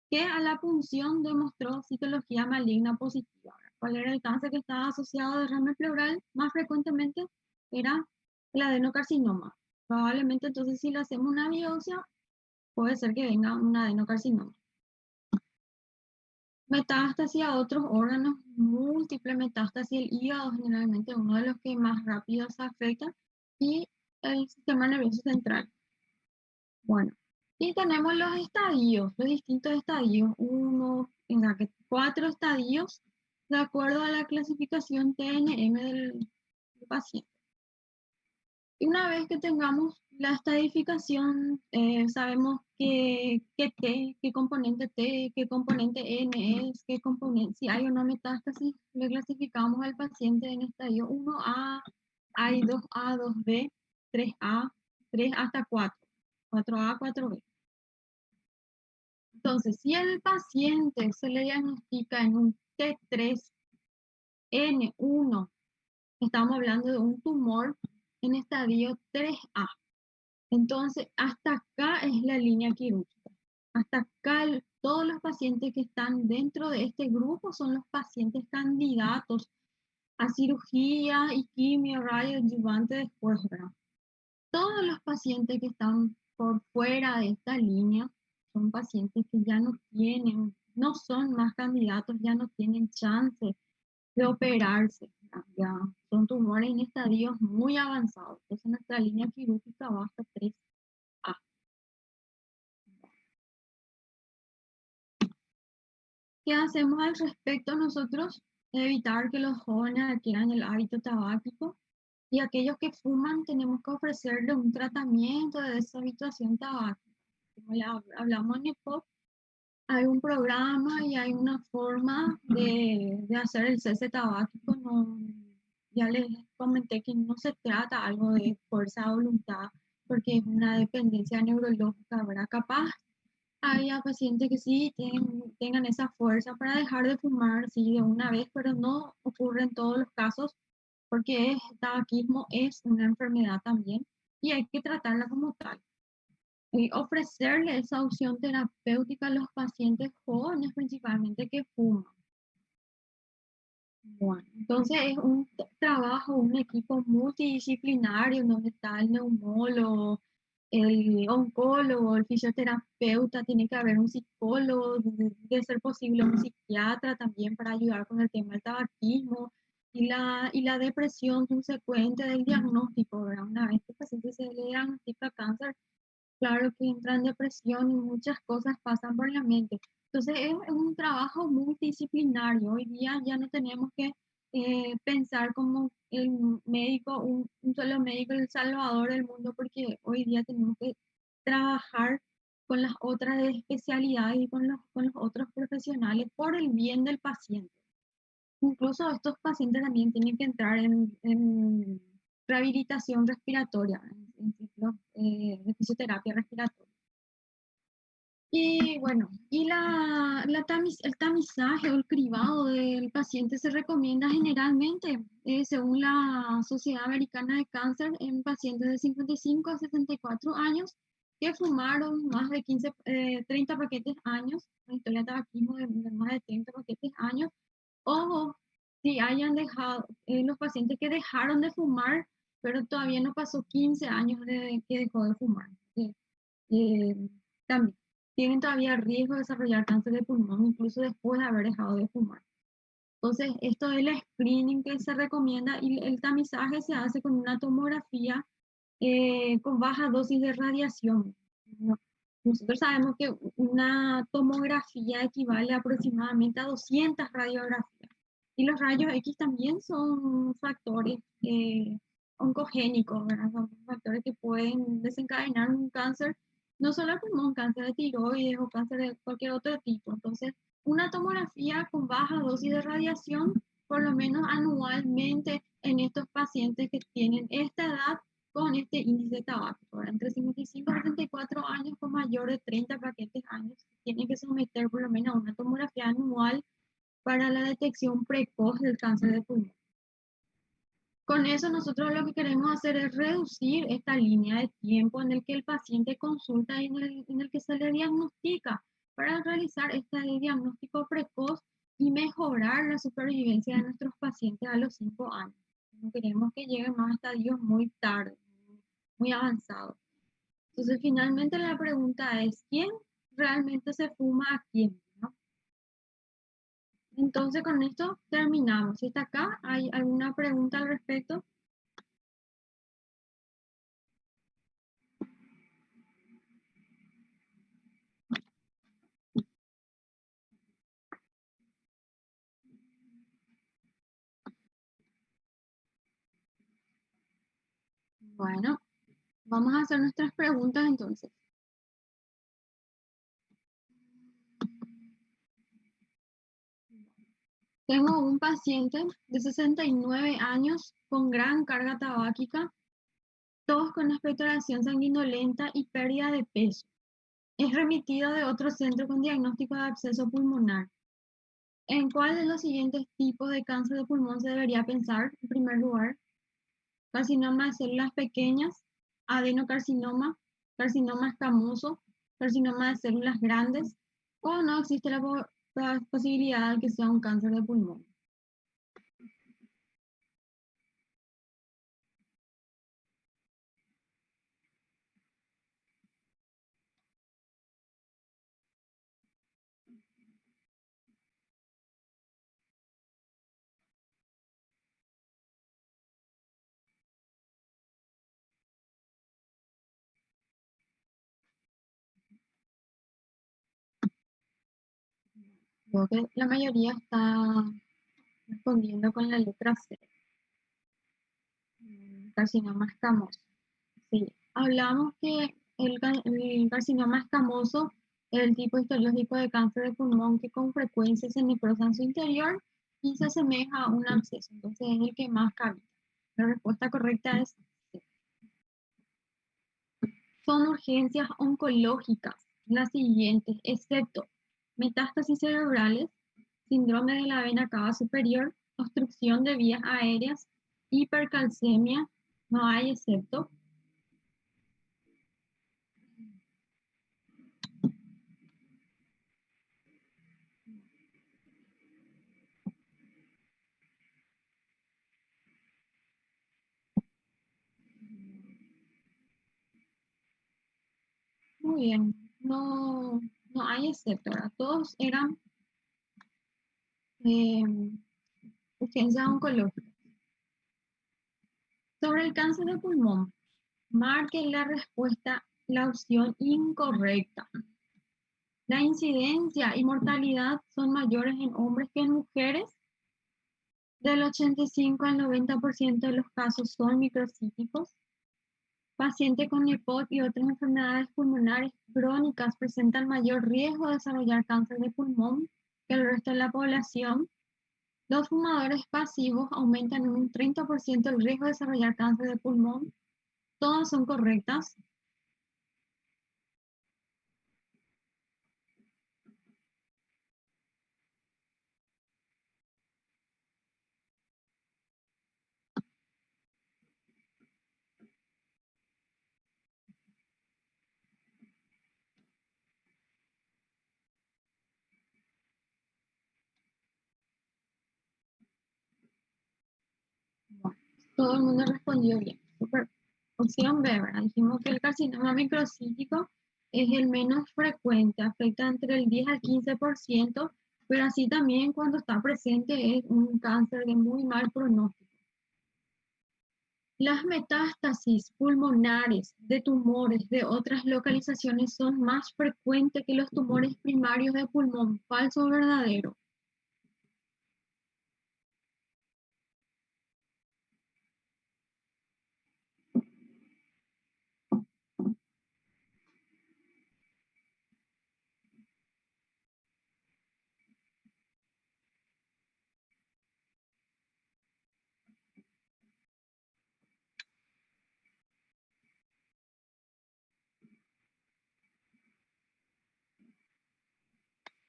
que a la punción demostró citología maligna positiva. ¿Cuál era el cáncer que estaba asociado al derrame pleural? Más frecuentemente era el adenocarcinoma. Probablemente entonces si le hacemos una biopsia, puede ser que venga un adenocarcinoma. Metástasis a otros órganos, múltiple metástasis, el hígado generalmente uno de los que más rápido se afecta, y el sistema nervioso central. Bueno, y tenemos los estadios, los distintos estadios, cuatro estadios de acuerdo a la clasificación TNM del paciente. Y una vez que tengamos la estadificación, sabemos qué componente T, qué componente N es, qué componente, si hay o no metástasis, le clasificamos al paciente en estadio 1A, hay 2A, 2B, 3A, 3 hasta 4, 4A, 4B. Entonces, si el paciente se le diagnostica en un T3N1, estamos hablando de un tumor en estadio 3A. Entonces, hasta acá es la línea quirúrgica. Hasta acá todos los pacientes que están dentro de este grupo son los pacientes candidatos a cirugía y quimio, radioadyuvante después, ¿verdad? Todos los pacientes que están por fuera de esta línea son pacientes que ya no tienen, no son más candidatos, ya no tienen chance de operarse. Ya son tumores en estadios muy avanzados. Entonces nuestra línea quirúrgica va hasta 3A. ¿Qué hacemos al respecto nosotros? Evitar que los jóvenes adquieran el hábito tabáquico, y aquellos que fuman tenemos que ofrecerles un tratamiento de deshabituación tabáquica. Como hablamos en EPOC, hay un programa y hay una forma de hacer el cese tabáquico. No, ya les comenté que no se trata algo de fuerza de voluntad, porque es una dependencia neurológica, ¿verdad? Capaz hay pacientes que sí tengan esa fuerza para dejar de fumar, sí, de una vez, pero no ocurre en todos los casos, porque el tabaquismo es una enfermedad también y hay que tratarla como tal. Y ofrecerle esa opción terapéutica a los pacientes jóvenes principalmente que fuman. Bueno, entonces es un trabajo, un equipo multidisciplinario donde está el neumólogo, el oncólogo, el fisioterapeuta, tiene que haber un psicólogo, de ser posible un psiquiatra también para ayudar con el tema del tabaquismo y la depresión consecuente del diagnóstico, ¿verdad? Una vez que el paciente se le diagnostica cáncer, claro que entra en depresión y muchas cosas pasan por la mente. Entonces es un trabajo multidisciplinario. Hoy día ya no tenemos que pensar como el médico, un solo médico, el salvador del mundo, porque hoy día tenemos que trabajar con las otras especialidades y con los otros profesionales por el bien del paciente. Incluso estos pacientes también tienen que entrar en rehabilitación respiratoria, en ciclos de fisioterapia respiratoria. Y bueno, el tamizaje o el cribado del paciente se recomienda generalmente, según la Sociedad Americana de Cáncer, en pacientes de 55 a 64 años que fumaron más de 30 paquetes años, una historia de tabaquismo de más de 30 paquetes años, o si hayan dejado, los pacientes que dejaron de fumar, pero todavía no pasó 15 años de que dejó de fumar. Eh, También tienen todavía riesgo de desarrollar cáncer de pulmón incluso después de haber dejado de fumar. Entonces, esto es el screening que se recomienda y el tamizaje se hace con una tomografía con baja dosis de radiación. ¿No? Nosotros sabemos que una tomografía equivale aproximadamente a 200 radiografías. Y los rayos X también son factores oncogénicos, ¿verdad? Son factores que pueden desencadenar un cáncer, no solo de pulmón, cáncer de tiroides o cáncer de cualquier otro tipo. Entonces, una tomografía con baja dosis de radiación, por lo menos anualmente en estos pacientes que tienen esta edad con este índice tabáquico, entre 55 y 74 años con mayor de 30 paquetes años, tienen que someter por lo menos a una tomografía anual para la detección precoz del cáncer de pulmón. Con eso nosotros lo que queremos hacer es reducir esta línea de tiempo en el que el paciente consulta y en el que se le diagnostica para realizar este diagnóstico precoz y mejorar la supervivencia de nuestros pacientes a los 5 años. No queremos que lleguen más a estadios muy tarde, muy avanzados. Entonces, finalmente la pregunta es, ¿quién realmente se fuma a quién? ¿No? Entonces, con esto terminamos. Si está acá, ¿hay alguna pregunta al respecto? Bueno, vamos a hacer nuestras preguntas entonces. Tengo un paciente de 69 años con gran carga tabáquica, todos con expectoración sanguinolenta y pérdida de peso. Es remitido de otro centro con diagnóstico de absceso pulmonar. ¿En cuál de los siguientes tipos de cáncer de pulmón se debería pensar? En primer lugar, carcinoma de células pequeñas, adenocarcinoma, carcinoma escamoso, carcinoma de células grandes, o no existe la posibilidad de que sea un cáncer de pulmón. Creo que la mayoría está respondiendo con la letra C, carcinoma escamoso. Sí, hablamos que el carcinoma escamoso es el tipo histológico de cáncer de pulmón que con frecuencia se necrosa en su interior y se asemeja a un absceso, entonces es el que más cavita. La respuesta correcta es sí. Son urgencias oncológicas las siguientes, excepto metástasis cerebrales, síndrome de la vena cava superior, obstrucción de vías aéreas, hipercalcemia, no hay excepto. Muy bien, no, no hay excepto, ¿verdad? Todos eran eh, urgencias oncológicas. Sobre el cáncer de pulmón, marque la respuesta, la opción incorrecta. La incidencia y mortalidad son mayores en hombres que en mujeres. Del 85 al 90% de los casos son microcíticos. Pacientes con EPOC y otras enfermedades pulmonares crónicas presentan mayor riesgo de desarrollar cáncer de pulmón que el resto de la población. Los fumadores pasivos aumentan en un 30% el riesgo de desarrollar cáncer de pulmón. Todas son correctas. Bueno, todo el mundo respondió bien. Super. Opción B, ¿verdad? Dijimos que el carcinoma microcítico es el menos frecuente, afecta entre el 10 al 15%, pero así también cuando está presente es un cáncer de muy mal pronóstico. Las metástasis pulmonares de tumores de otras localizaciones son más frecuentes que los tumores primarios de pulmón. ¿Falso o verdadero?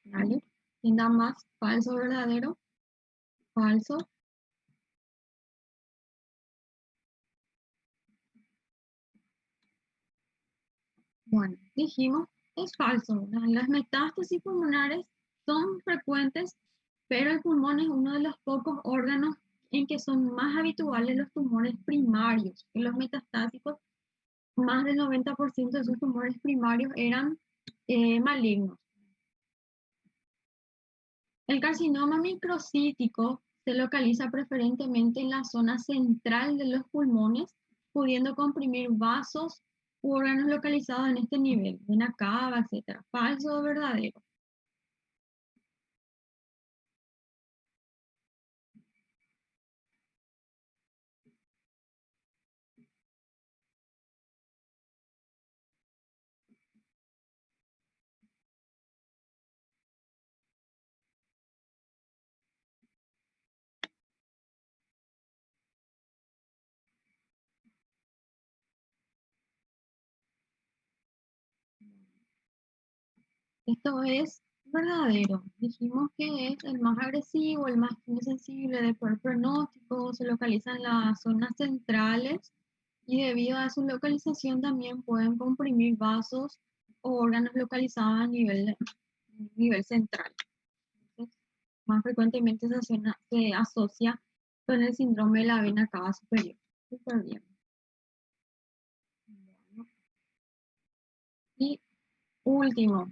¿Vale? ¿Quién da más? ¿Falso o verdadero? Falso. Bueno, dijimos, es falso, ¿verdad? Las metástasis pulmonares son frecuentes, pero el pulmón es uno de los pocos órganos en que son más habituales los tumores primarios que los metastásicos. Más del 90% de sus tumores primarios eran malignos. El carcinoma microcítico se localiza preferentemente en la zona central de los pulmones, pudiendo comprimir vasos u órganos localizados en este nivel, vena cava, etc. ¿Falso o verdadero? Esto es verdadero. Dijimos que es el más agresivo, el más sensible de peor pronóstico, se localiza en las zonas centrales y debido a su localización también pueden comprimir vasos o órganos localizados a nivel central. Entonces, más frecuentemente se asocia con el síndrome de la vena cava superior. Súper bien. Bueno, y último,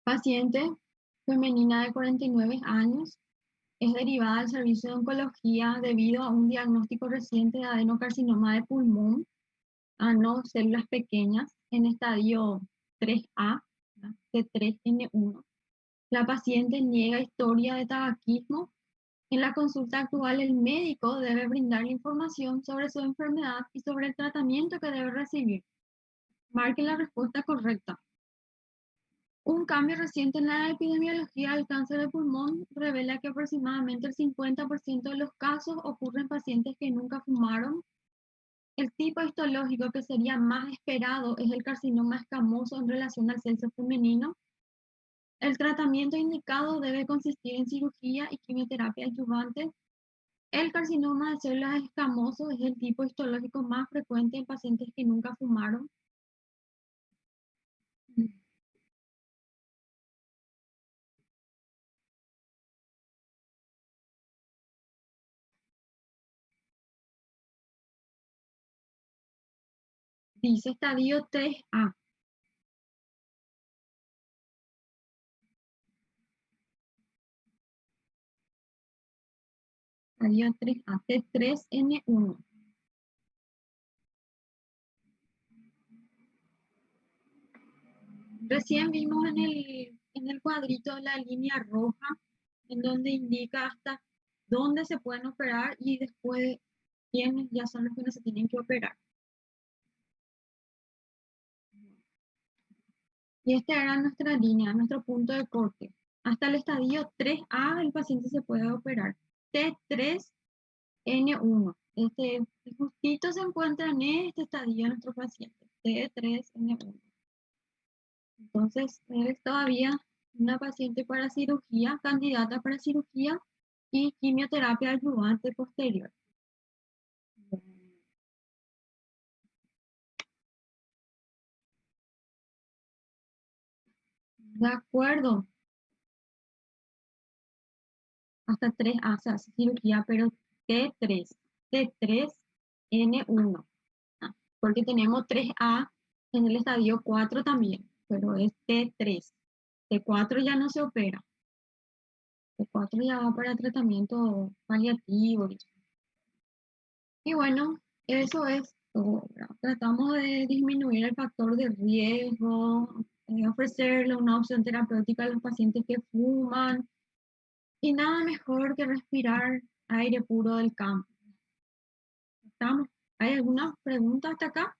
paciente femenina de 49 años. Es derivada del servicio de oncología debido a un diagnóstico reciente de adenocarcinoma de pulmón, no células pequeñas, en estadio 3A, C3N1. La paciente niega historia de tabaquismo. En la consulta actual, el médico debe brindar información sobre su enfermedad y sobre el tratamiento que debe recibir. Marque la respuesta correcta. Un cambio reciente en la epidemiología del cáncer de pulmón revela que aproximadamente el 50% de los casos ocurren en pacientes que nunca fumaron. El tipo histológico que sería más esperado es el carcinoma escamoso en relación al sexo femenino. El tratamiento indicado debe consistir en cirugía y quimioterapia adyuvante. El carcinoma de células escamosas es el tipo histológico más frecuente en pacientes que nunca fumaron. Dice estadio 3A. estadio 3A, T3N1. Recién vimos en el cuadrito la línea roja, en donde indica hasta dónde se pueden operar y después quiénes ya son los que no se tienen que operar. Y esta era nuestra línea, nuestro punto de corte. Hasta el estadio 3A el paciente se puede operar. T3N1. Este justito se encuentra en este estadio nuestro paciente. T3N1. Entonces, es todavía una paciente para cirugía, candidata para cirugía y quimioterapia ayudante posterior. De acuerdo, hasta 3A se hace cirugía, pero T3, T3N1, porque tenemos 3A en el estadio 4 también, pero es T3. T4 ya no se opera, T4 ya va para tratamiento paliativo. Y bueno, eso es todo, ¿verdad? Tratamos de disminuir el factor de riesgo, ofrecerle una opción terapéutica a los pacientes que fuman y nada mejor que respirar aire puro del campo. ¿Estamos? ¿Hay alguna pregunta hasta acá?